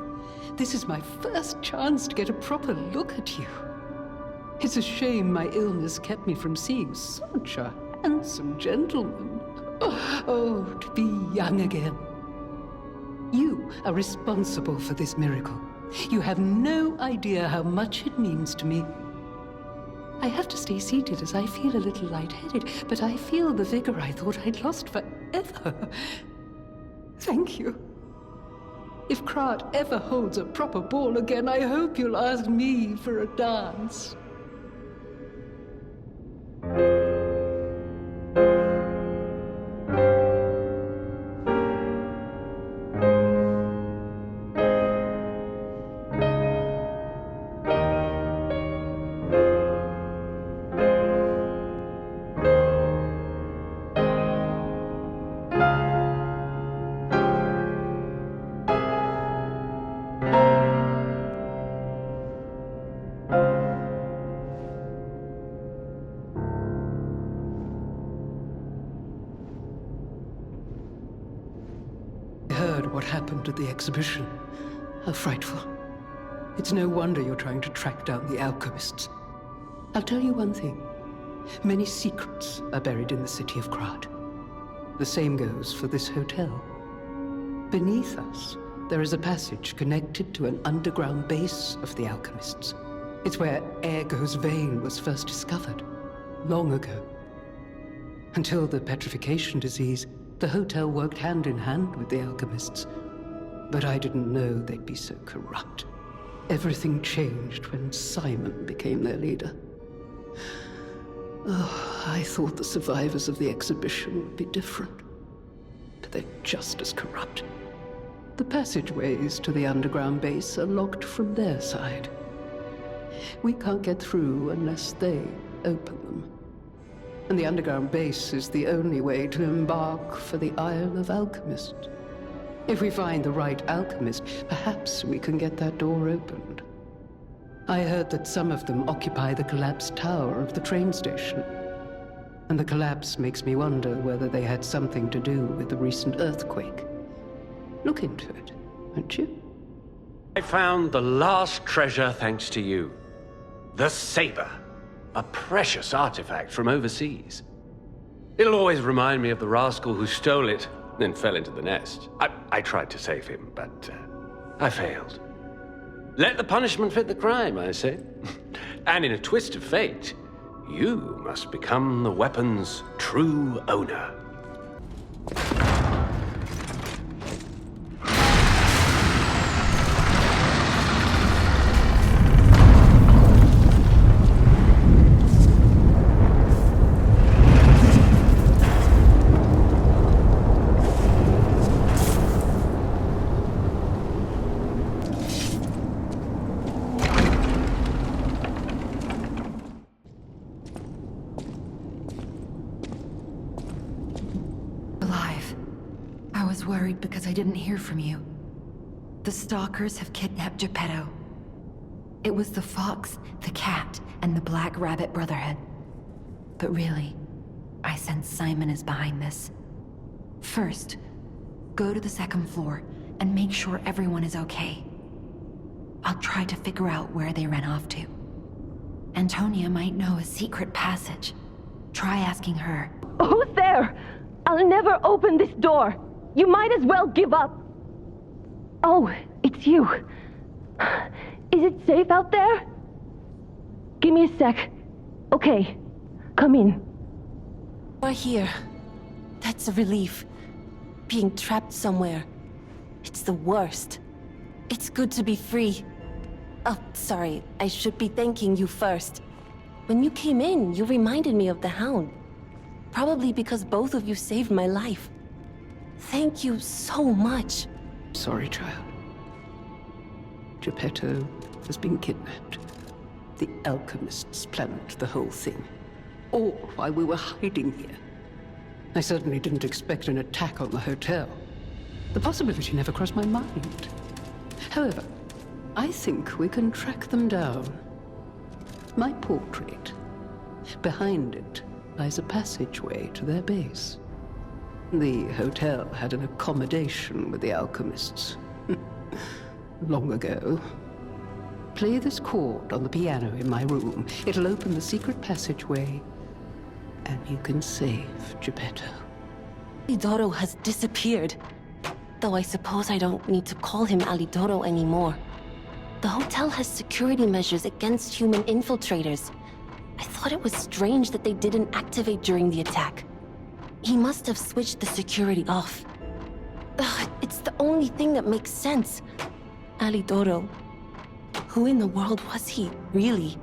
This is my first chance to get a proper look at you. It's a shame my illness kept me from seeing such a handsome gentleman. Oh, to be young again. You are responsible for this miracle. You have no idea how much it means to me. I have to stay seated as I feel a little lightheaded, but I feel the vigor I thought I'd lost forever. Thank you. If Krat ever holds a proper ball again, I hope you'll ask me for a dance. What happened at the exhibition. How frightful. It's no wonder you're trying to track down the alchemists. I'll tell you one thing. Many secrets are buried in the city of Krat. The same goes for this hotel. Beneath us, there is a passage connected to an underground base of the alchemists. It's where Ergo's vein was first discovered, long ago. Until the petrification disease, the hotel worked hand in hand with the alchemists. But I didn't know they'd be so corrupt. Everything changed when Simon became their leader. Oh, I thought the survivors of the exhibition would be different. But they're just as corrupt. The passageways to the underground base are locked from their side. We can't get through unless they open them. And the underground base is the only way to embark for the Isle of Alchemist. If we find the right alchemist, perhaps we can get that door opened. I heard that some of them occupy the collapsed tower of the train station. And the collapse makes me wonder whether they had something to do with the recent earthquake. Look into it, won't you? I found the last treasure thanks to you. The saber. A precious artifact from overseas. It'll always remind me of the rascal who stole it, then fell into the nest. I tried to save him, but I failed. Let the punishment fit the crime, I say. And in a twist of fate, you must become the weapon's true owner. Because I didn't hear from you. The stalkers have kidnapped Geppetto. It was the Fox, the Cat, and the Black Rabbit Brotherhood. But really, I sense Simon is behind this. First, go to the second floor and make sure everyone is okay. I'll try to figure out where they ran off to. Antonia might know a secret passage. Try asking her. Who's there? I'll never open this door. You might as well give up. Oh, it's you. Is it safe out there? Give me a sec. Okay, come in. We're here. That's a relief. Being trapped somewhere. It's the worst. It's good to be free. Oh, sorry. I should be thanking you first. When you came in, you reminded me of the Hound. Probably because both of you saved my life. Thank you so much. Sorry, child. Geppetto has been kidnapped. The alchemists planned the whole thing. All while we were hiding here. I certainly didn't expect an attack on the hotel. The possibility never crossed my mind. However, I think we can track them down. My portrait. Behind it lies a passageway to their base. The hotel had an accommodation with the alchemists. Long ago. Play this chord on the piano in my room. It'll open the secret passageway, and you can save Geppetto. Alidoro has disappeared. Though I suppose I don't need to call him Alidoro anymore. The hotel has security measures against human infiltrators. I thought it was strange that they didn't activate during the attack. He must have switched the security off. Ugh, it's the only thing that makes sense. Alidoro. Who in the world was he, really?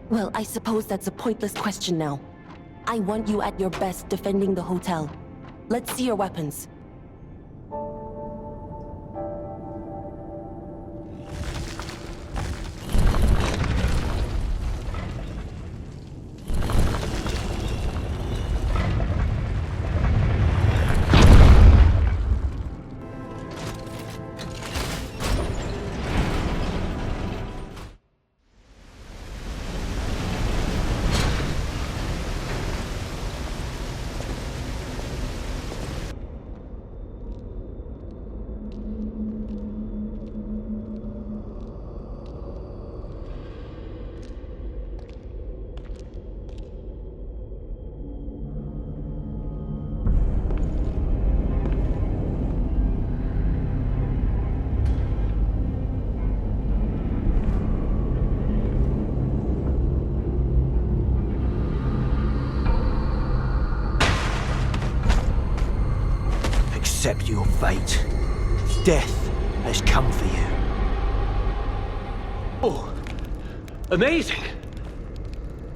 Well, I suppose that's a pointless question now. I want you at your best defending the hotel. Let's see your weapons. Accept your fate. Death has come for you. Oh, amazing!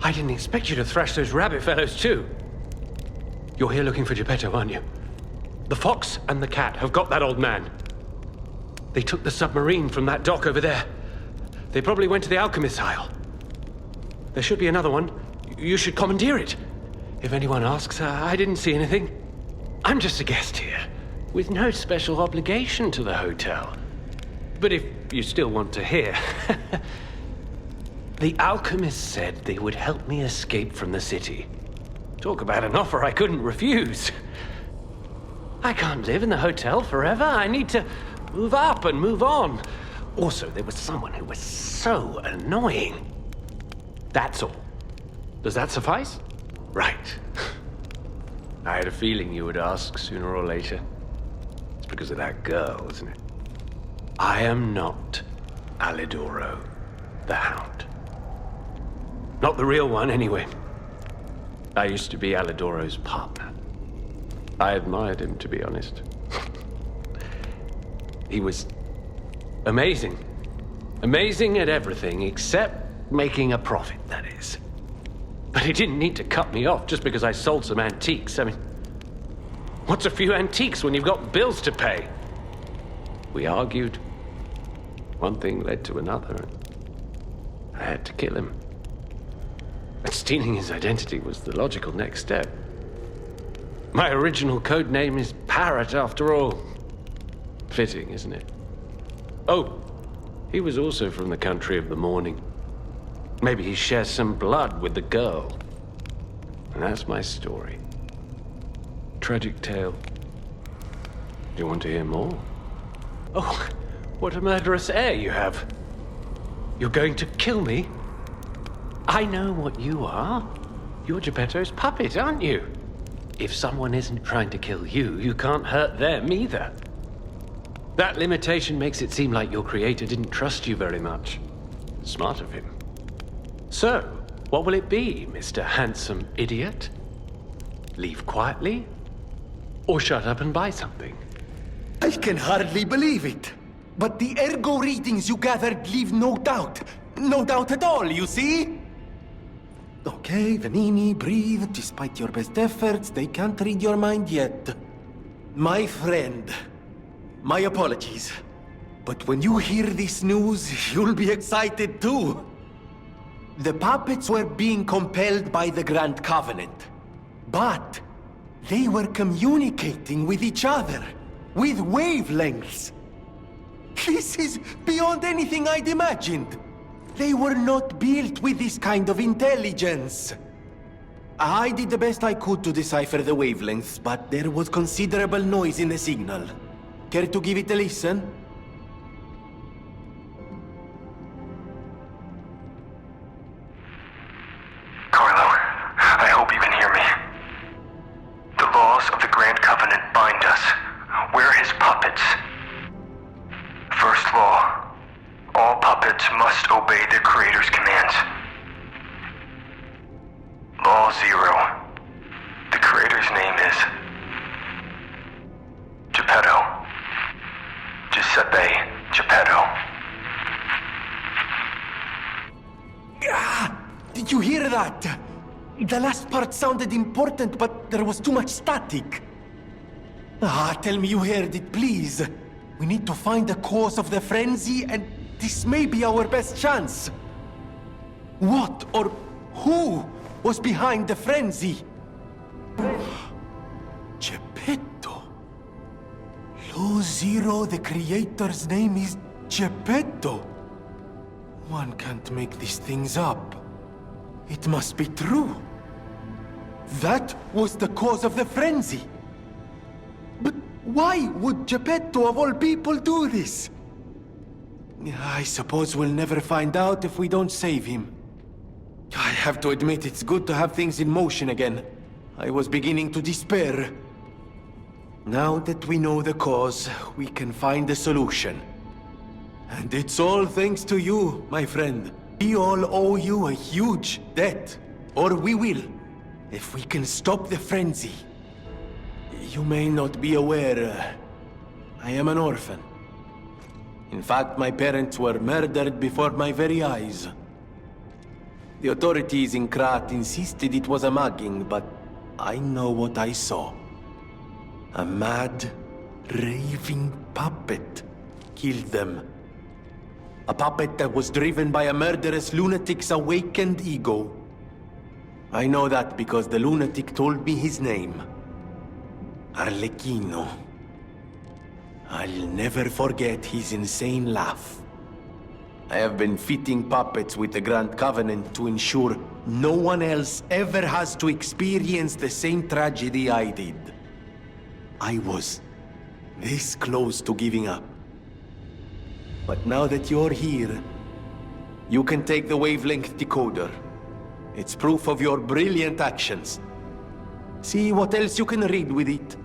I didn't expect you to thrash those rabbit fellows too. You're here looking for Geppetto, aren't you? The Fox and the Cat have got that old man. They took the submarine from that dock over there. They probably went to the Alchemist's Isle. There should be another one. You should commandeer it. If anyone asks, I didn't see anything. I'm just a guest here, with no special obligation to the hotel. But if you still want to hear, the alchemist said they would help me escape from the city. Talk about an offer I couldn't refuse. I can't live in the hotel forever. I need to move up and move on. Also, there was someone who was so annoying. That's all. Does that suffice? Right. I had a feeling you would ask sooner or later. It's because of that girl, isn't it? I am not Alidoro, the Hound. Not the real one, anyway. I used to be Alidoro's partner. I admired him, to be honest. He was amazing. Amazing at everything, except making a profit, that is. But he didn't need to cut me off just because I sold some antiques. I mean, what's a few antiques when you've got bills to pay? We argued. One thing led to another. I had to kill him. But stealing his identity was the logical next step. My original code name is Parrot, after all. Fitting, isn't it? Oh, he was also from the country of the morning. Maybe he shares some blood with the girl. And that's my story. Tragic tale. Do you want to hear more? Oh, what a murderous air you have. You're going to kill me? I know what you are. You're Geppetto's puppet, aren't you? If someone isn't trying to kill you, you can't hurt them either. That limitation makes it seem like your creator didn't trust you very much. Smart of him. So, what will it be, Mr. Handsome Idiot? Leave quietly? Or shut up and buy something? I can hardly believe it. But the ergo readings you gathered leave no doubt. No doubt at all, you see? Okay, Venini, breathe. Despite your best efforts, they can't read your mind yet. My friend, my apologies. But when you hear this news, you'll be excited too. The puppets were being compelled by the Grand Covenant. But they were communicating with each other, with wavelengths. This is beyond anything I'd imagined. They were not built with this kind of intelligence. I did the best I could to decipher the wavelengths, but there was considerable noise in the signal. Care to give it a listen? Carlo, I hope you can hear me. The laws of the Grand Covenant bind us. We're his puppets. First law, all puppets must obey their creator's commands. Law 0, the creator's name is Geppetto. Giuseppe Geppetto. Did you hear that? The last part sounded important, but there was too much static. Tell me you heard it, please. We need to find the cause of the frenzy, and this may be our best chance. What or who was behind the frenzy? Geppetto. Law 0, the creator's name is Geppetto. One can't make these things up. It must be true. That was the cause of the frenzy. But why would Geppetto of all people do this? I suppose we'll never find out if we don't save him. I have to admit it's good to have things in motion again. I was beginning to despair. Now that we know the cause, we can find a solution. And it's all thanks to you, my friend. We all owe you a huge debt. Or we will, if we can stop the frenzy. You may not be aware, I am an orphan. In fact, my parents were murdered before my very eyes. The authorities in Krat insisted it was a mugging, but I know what I saw. A mad, raving puppet killed them. A puppet that was driven by a murderous lunatic's awakened ego. I know that because the lunatic told me his name. Arlecchino. I'll never forget his insane laugh. I have been fitting puppets with the Grand Covenant to ensure no one else ever has to experience the same tragedy I did. I was this close to giving up. But now that you're here, you can take the wavelength decoder. It's proof of your brilliant actions. See what else you can read with it.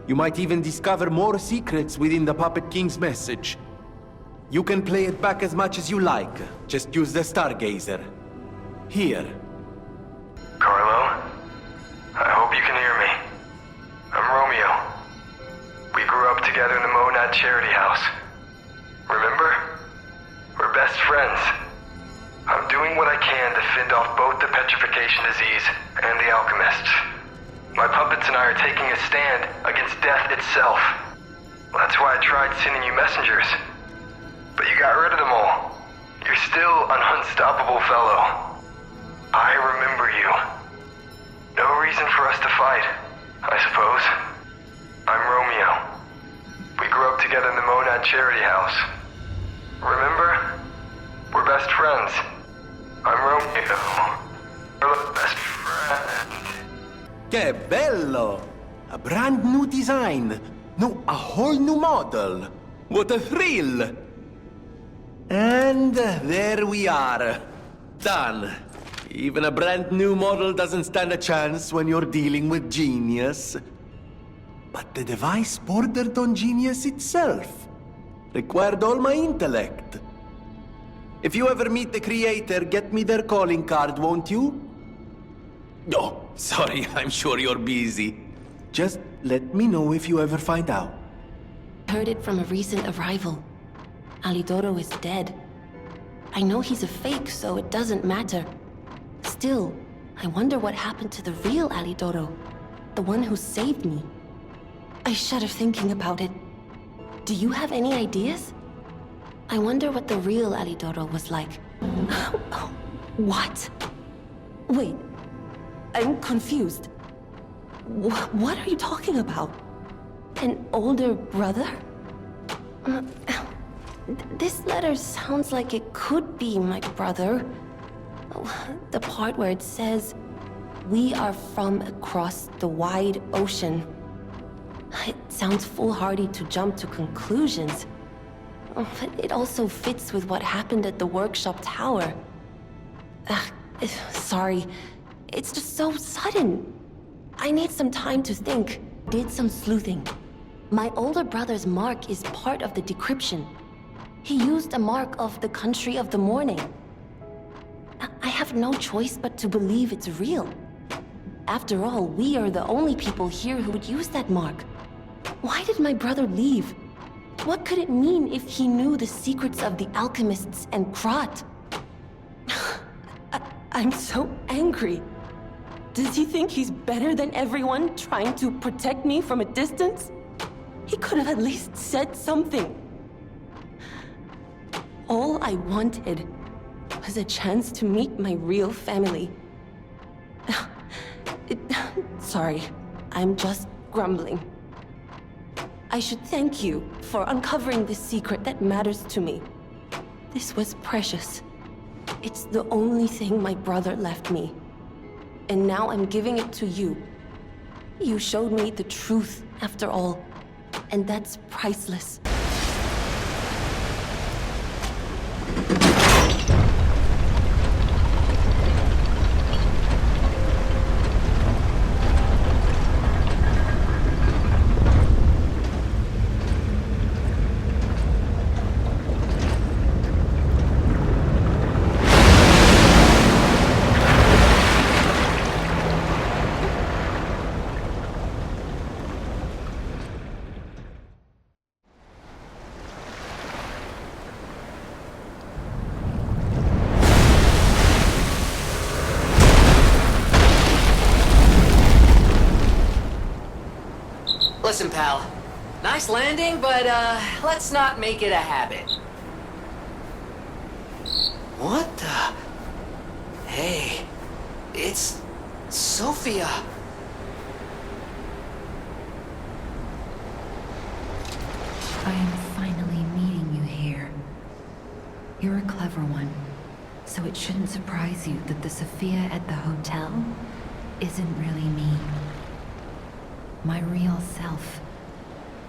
You might even discover more secrets within the Puppet King's message. You can play it back as much as you like. Just use the Stargazer. Here. Carlo, I hope you can hear me. I'm Romeo. We grew up together in the Monad Charity House. Remember? We're best friends. I'm doing what I can to fend off both the petrification disease and the alchemists. My puppets and I are taking a stand against death itself. That's why I tried sending you messengers. But you got rid of them all. You're still an unstoppable fellow. I remember you. No reason for us to fight, I suppose. I'm Romeo. We grew up together in the Monad Charity House. Remember? We're best friends. I'm Romeo. You're best friend. Que bello! A brand new design. No, a whole new model. What a thrill! And there we are. Done. Even a brand new model doesn't stand a chance when you're dealing with genius. But the device bordered on genius itself. Required all my intellect. If you ever meet the creator, get me their calling card, won't you? No, sorry, I'm sure you're busy. Just let me know if you ever find out. Heard it from a recent arrival. Alidoro is dead. I know he's a fake, so it doesn't matter. Still, I wonder what happened to the real Alidoro. The one who saved me. I shudder thinking about it. Do you have any ideas? I wonder what the real Alidoro was like. What? Wait. I'm confused. What are you talking about? An older brother? This letter sounds like it could be my brother. The part where it says, "We are from across the wide ocean." It sounds foolhardy to jump to conclusions. But it also fits with what happened at the workshop tower. Sorry. It's just so sudden. I need some time to think. Did some sleuthing. My older brother's mark is part of the decryption. He used a mark of the Country of the Morning. I have no choice but to believe it's real. After all, we are the only people here who would use that mark. Why did my brother leave? What could it mean if he knew the secrets of the alchemists and Krat? I'm so angry. Does he think he's better than everyone, trying to protect me from a distance? He could have at least said something. All I wanted was a chance to meet my real family. Sorry, I'm just grumbling. I should thank you for uncovering this secret that matters to me. This was precious. It's the only thing my brother left me. And now I'm giving it to you. You showed me the truth, after all. And that's priceless. Listen, pal. Nice landing, but, let's not make it a habit. What the? Hey, it's Sophia. I am finally meeting you here. You're a clever one, so it shouldn't surprise you that the Sophia at the hotel isn't really me. My real self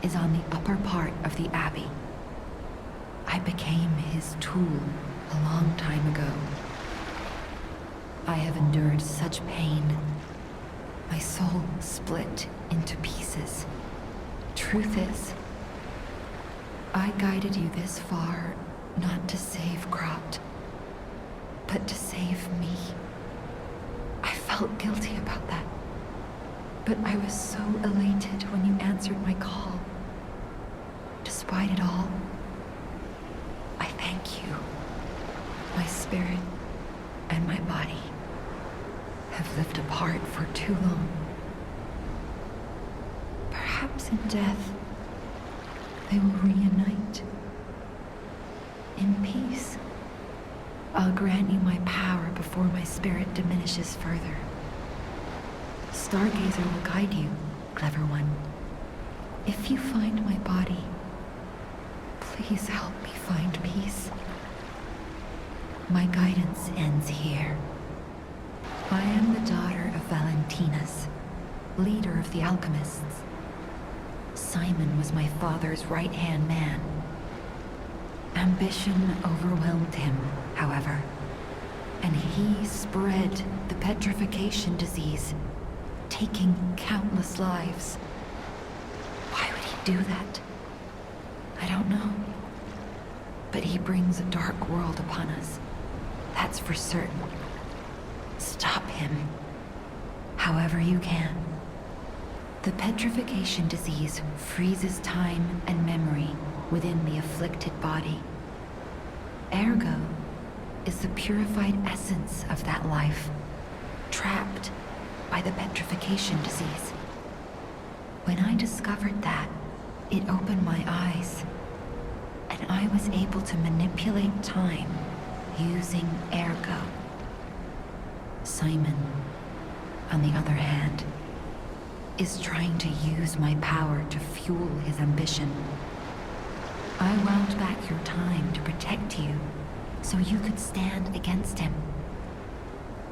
is on the upper part of the Abbey. I became his tool a long time ago. I have endured such pain. My soul split into pieces. Truth is, I guided you this far not to save Krat, but to save me. I felt guilty about that. But I was so elated when you answered my call. Despite it all, I thank you. My spirit and my body have lived apart for too long. Perhaps in death, they will reunite. In peace, I'll grant you my power before my spirit diminishes further. Stargazer will guide you, clever one. If you find my body, Please help me find peace. My guidance ends here. I am the daughter of Valentinus, leader of the alchemists. Simon was my father's right-hand man. Ambition overwhelmed him, however, and he spread the petrification disease, taking countless lives. Why would he do that? I don't know. But he brings a dark world upon us. That's for certain. Stop him. However you can. The petrification disease freezes time and memory within the afflicted body. Ergo is the purified essence of that life, trapped by the petrification disease. When I discovered that, it opened my eyes, and I was able to manipulate time using Ergo. Simon, on the other hand, is trying to use my power to fuel his ambition. I wound back your time to protect you, so you could stand against him.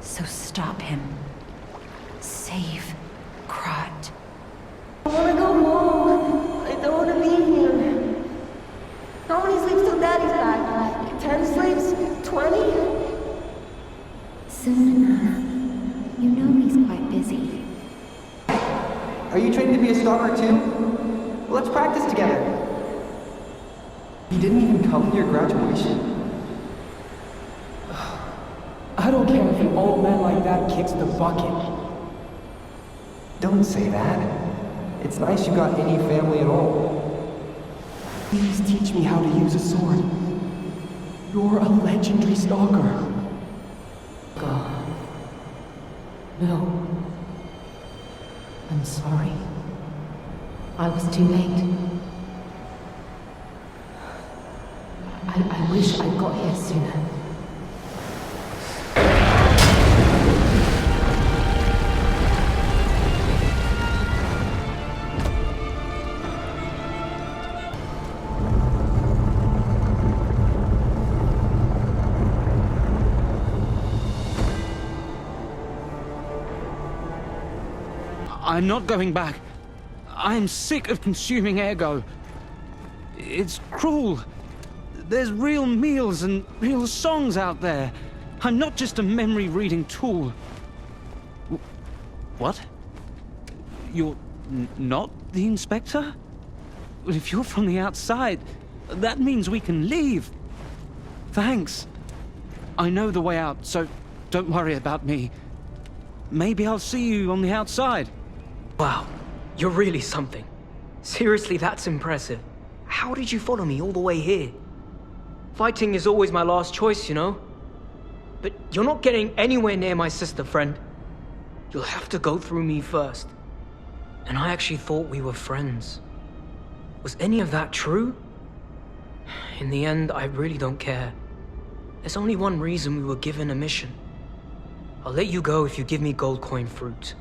So stop him. Save Krat. I wanna go home. I don't wanna be here. How many sleeps till Daddy's back? 10 sleeps? 20? Soon enough. You know he's quite busy. Are you training to be a stalker too? Well, let's practice together. You didn't even come to your graduation? I don't care if an old man like that kicks the bucket. Don't say that. It's nice you got any family at all. Please teach me how to use a sword. You're a legendary stalker. God. No. I'm sorry. I was too late. I wish I'd got here sooner. I'm not going back. I am sick of consuming Ergo. It's cruel. There's real meals and real songs out there. I'm not just a memory-reading tool. What? You're not the inspector? Well, if you're from the outside, that means we can leave. Thanks. I know the way out, so don't worry about me. Maybe I'll see you on the outside. Wow, you're really something. Seriously, that's impressive. How did you follow me all the way here? Fighting is always my last choice, you know? But you're not getting anywhere near my sister, friend. You'll have to go through me first. And I actually thought we were friends. Was any of that true? In the end, I really don't care. There's only one reason we were given a mission. I'll let you go if you give me gold coin fruit.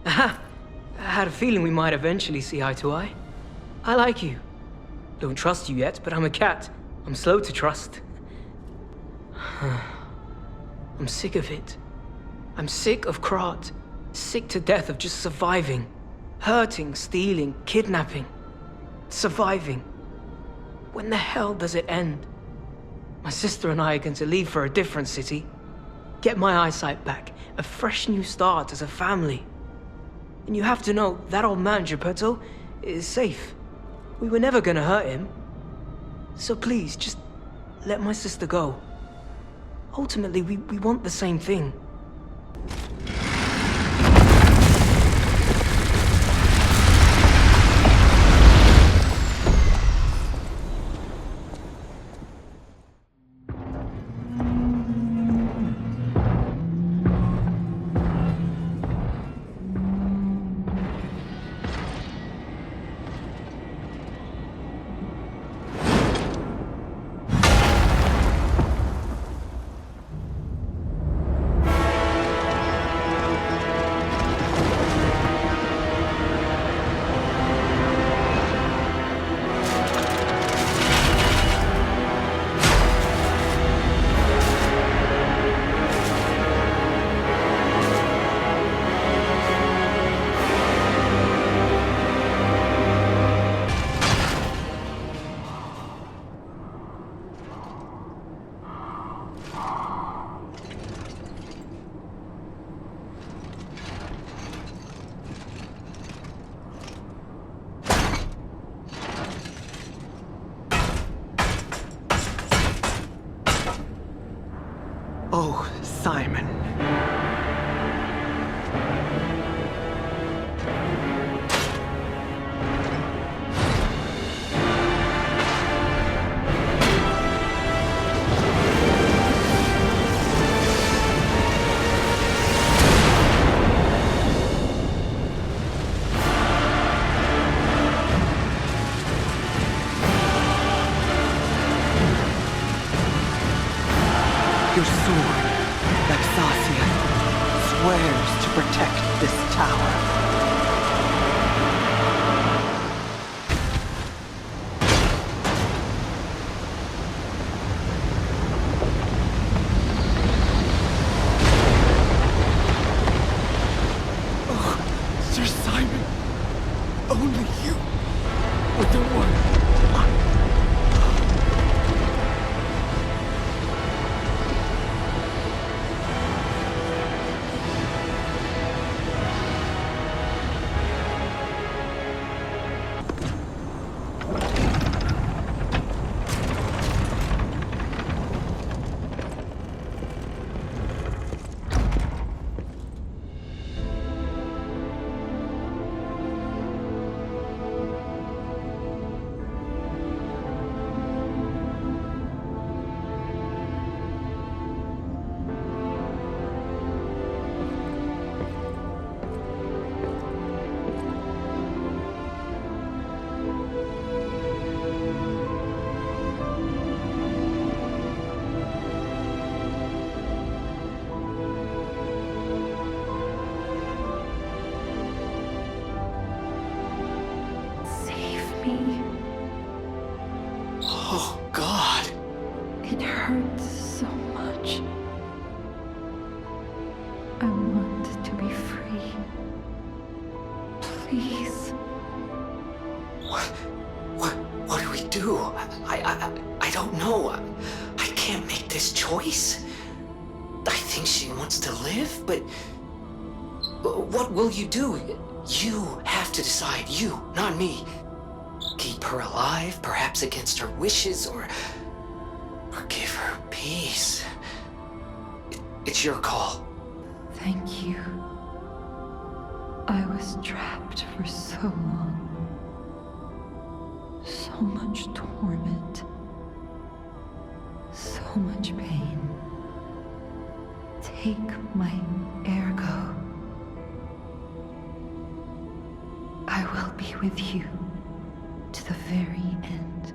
Aha! I had a feeling we might eventually see eye to eye. I like you. Don't trust you yet, but I'm a cat. I'm slow to trust. I'm sick of it. I'm sick of Krat. Sick to death of just surviving. Hurting, stealing, kidnapping. Surviving. When the hell does it end? My sister and I are going to leave for a different city. Get my eyesight back. A fresh new start as a family. And you have to know, that old man, Geppetto, is safe. We were never gonna hurt him. So please, just let my sister go. Ultimately, we want the same thing. Oh, Simon. Your sword, Vexasia, swears to protect this tower. Oh, Sir Simon, only you were the one. Oh, God. It hurts so much. I want to be free. Please. What do we do? I don't know. I can't make this choice. I think she wants to live, but what will you do? You have to decide. You, not me. Keep her alive, perhaps against her wishes, or give her peace. It's your call. Thank you. I was trapped for so long. So much torment. So much pain. Take my ergo. I will be with you to the very end.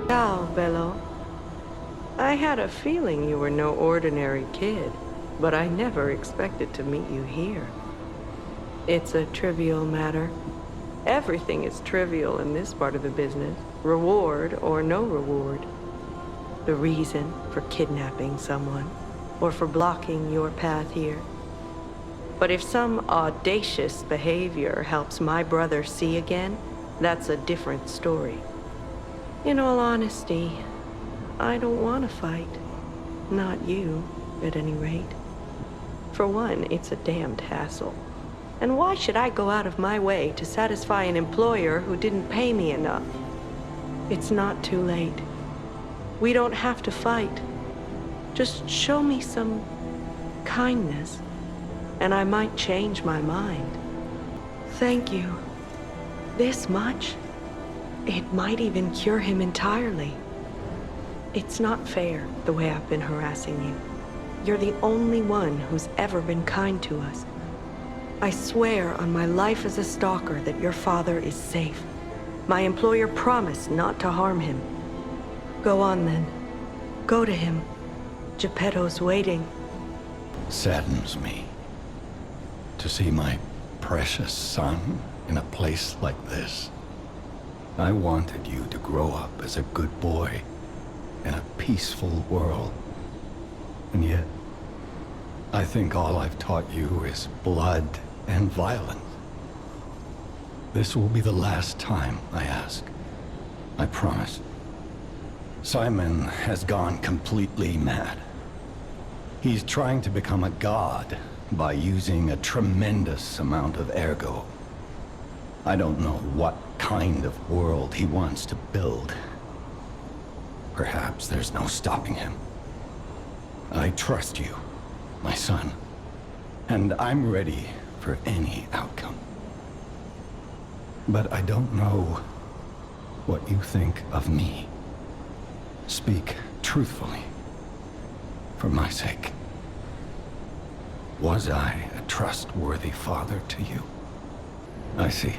Ciao, Bello. I had a feeling you were no ordinary kid, but I never expected to meet you here. It's a trivial matter. Everything is trivial in this part of the business, reward or no reward. The reason for kidnapping someone, or for blocking your path here. But if some audacious behavior helps my brother see again, that's a different story. In all honesty, I don't want to fight. Not you, at any rate. For one, it's a damned hassle. And why should I go out of my way to satisfy an employer who didn't pay me enough? It's not too late. We don't have to fight. Just show me some kindness, and I might change my mind. Thank you. This much? It might even cure him entirely. It's not fair, the way I've been harassing you. You're the only one who's ever been kind to us. I swear on my life as a stalker that your father is safe. My employer promised not to harm him. Go on then. Go to him. Geppetto's waiting. Saddens me to see my precious son in a place like this. I wanted you to grow up as a good boy in a peaceful world. And yet, I think all I've taught you is blood and violence. This will be the last time I ask. I promise. Simon has gone completely mad. He's trying to become a god by using a tremendous amount of ergo. I don't know what kind of world he wants to build. Perhaps there's no stopping him. I trust you, my son, and I'm ready for any outcome. But I don't know what you think of me. Speak truthfully, for my sake. Was I a trustworthy father to you? I see.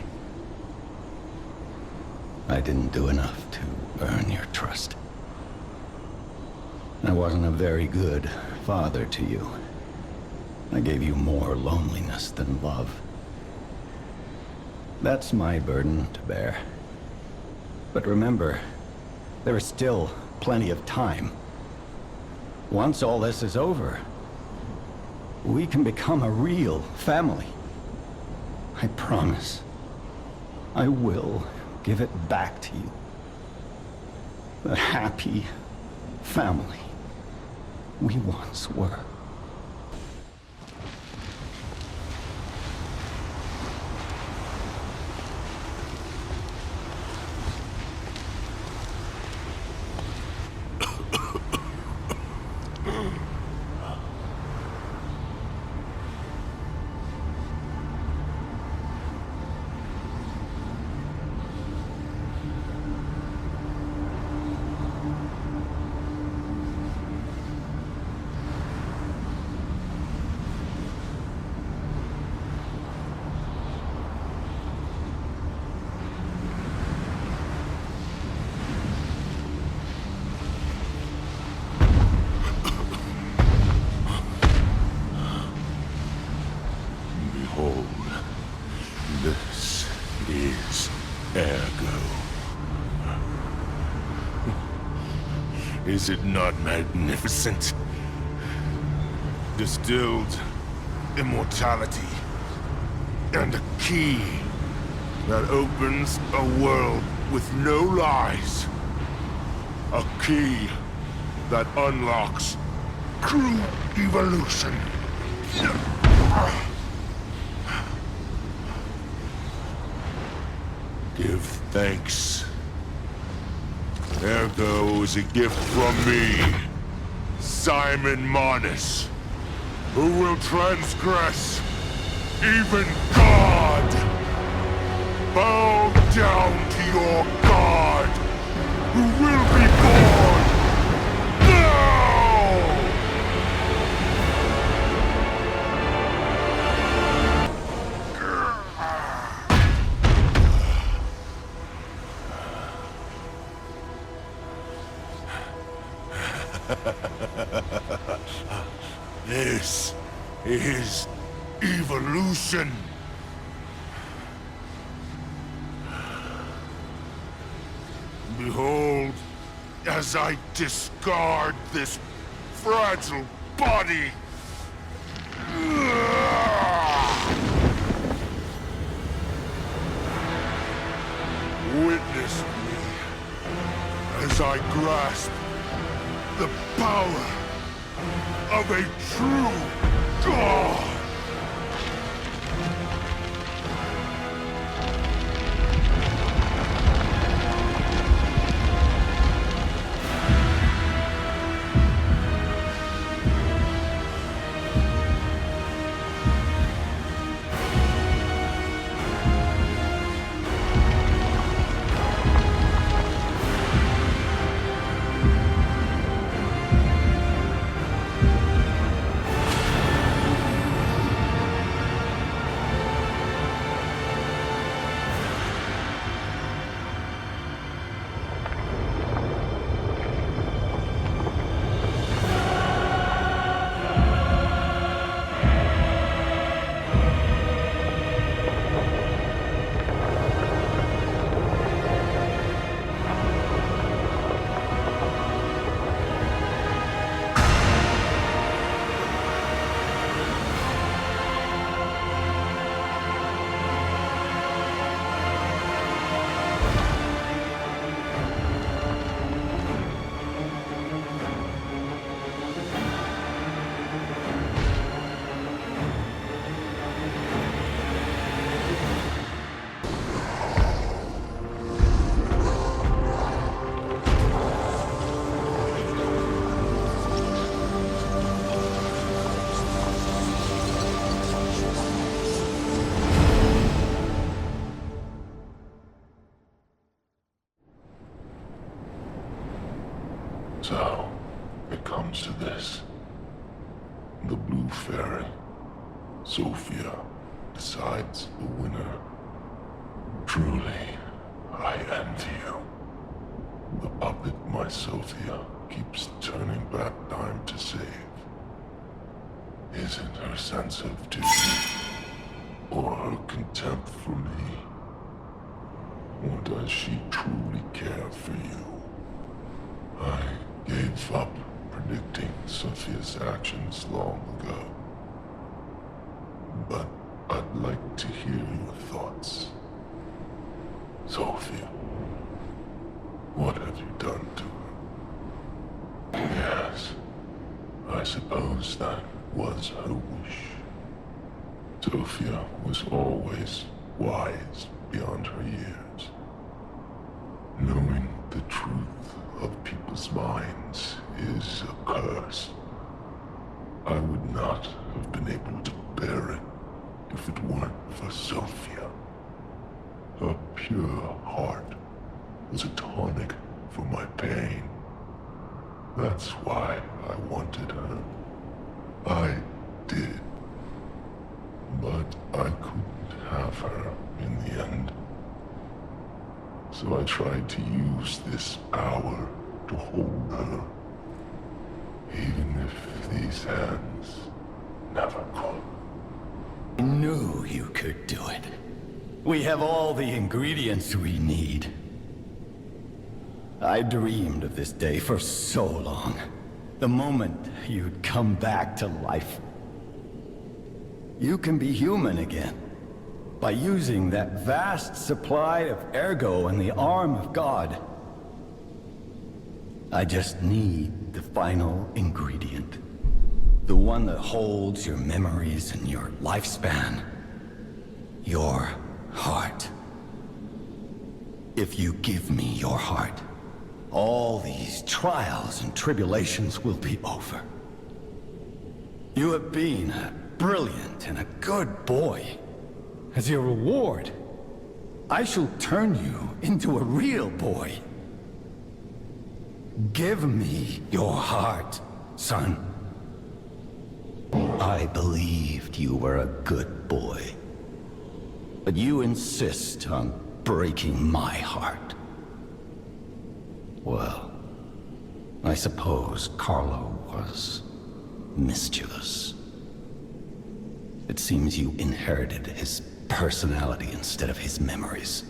I didn't do enough to earn your trust. I wasn't a very good father to you. I gave you more loneliness than love. That's my burden to bear. But remember, there is still plenty of time. Once all this is over, we can become a real family. I promise. I will give it back to you. The happy family we once were. Behold, this is Ergo. Is it not magnificent? Distilled immortality and a key that opens a world with no lies. A key that unlocks true evolution. Give thanks. Ergo is a gift from me, Simon Manus, who will transgress even God. Bow down to your God, who will be born now! This is evolution. Behold, as I discard this fragile body. Witness me as I grasp the power of a true God. fairy. Sophia decides the winner. Truly, I envy you. The puppet my Sophia keeps turning back time to save. Is it her sense of duty, or her contempt for me? Or does she truly care for you? I gave up predicting Sophia's actions long ago. But I'd like to hear your thoughts. Sophia, what have you done to her? Yes, I suppose that was her wish. Sophia was always wise beyond her years. Knowing the truth of people's minds is a curse. I would not have been able to bear it if it weren't for Sophia. Her pure heart was a tonic for my pain. That's why I wanted her. I did. But I couldn't have her in the end. So I tried to use this power to hold her. Even if these hands never could. I knew you could do it. We have all the ingredients we need. I dreamed of this day for so long. The moment you'd come back to life. You can be human again. By using that vast supply of ergo in the arm of God. I just need the final ingredient. The one that holds your memories and your lifespan. Your heart. If you give me your heart, all these trials and tribulations will be over. You have been a brilliant and a good boy. As your reward, I shall turn you into a real boy. Give me your heart, son. I believed you were a good boy. But you insist on breaking my heart. Well, I suppose Carlo was mischievous. It seems you inherited his personality instead of his memories.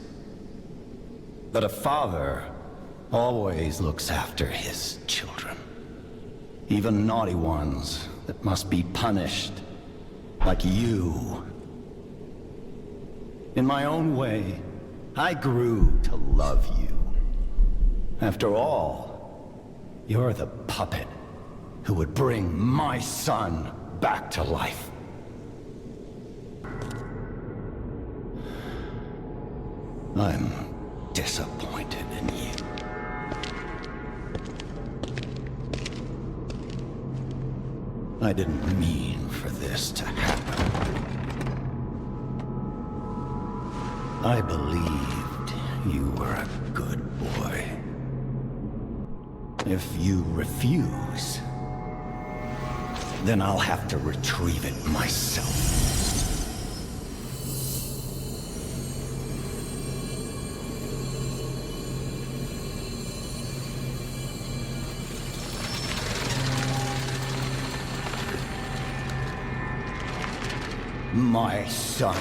But a father always looks after his children. Even naughty ones that must be punished, like you. In my own way, I grew to love you. After all, you're the puppet who would bring my son back to life. I'm disappointed in you. I didn't mean for this to happen. I believed you were a good boy. If you refuse, then I'll have to retrieve it myself. My son.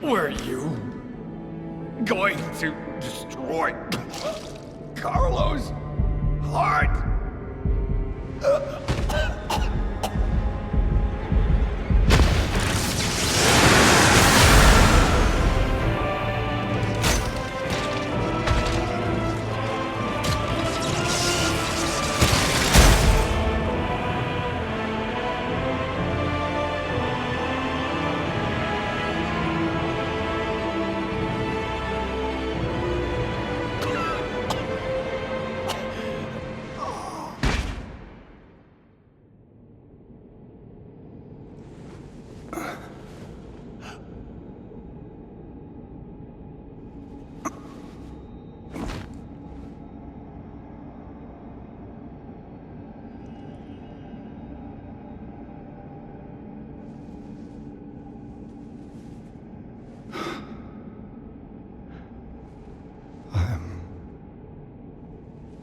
Were you going to destroy Carlos' heart?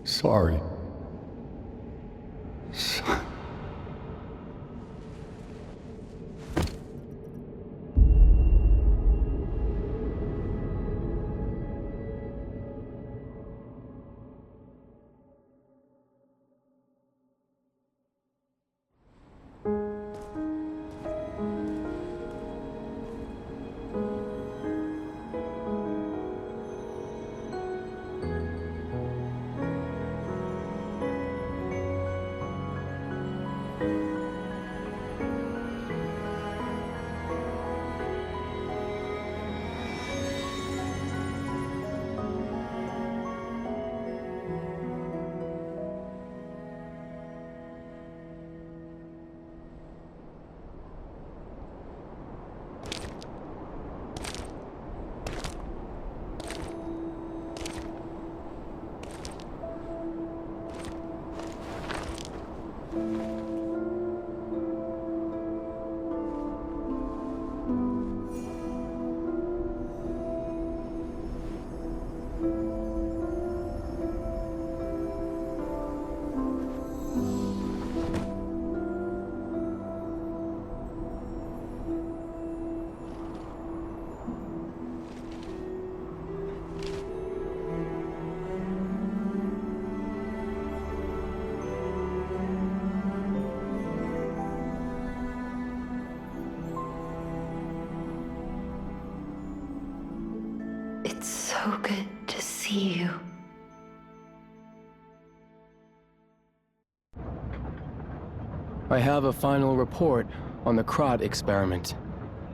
Sorry. Son. It's so good to see you. I have a final report on the Krat experiment.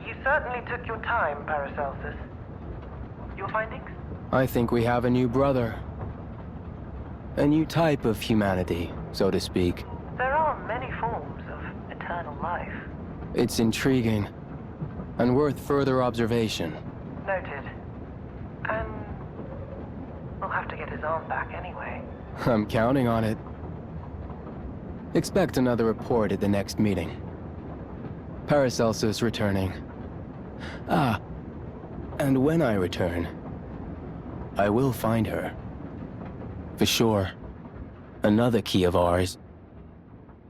You certainly took your time, Paracelsus. Your findings? I think we have a new brother. A new type of humanity, so to speak. There are many forms of eternal life. It's intriguing, and worth further observation. Noted. And we'll have to get his arm back anyway. I'm counting on it. Expect another report at the next meeting. Paracelsus returning. Ah, and when I return, I will find her. For sure. Another key of ours,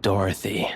Dorothy.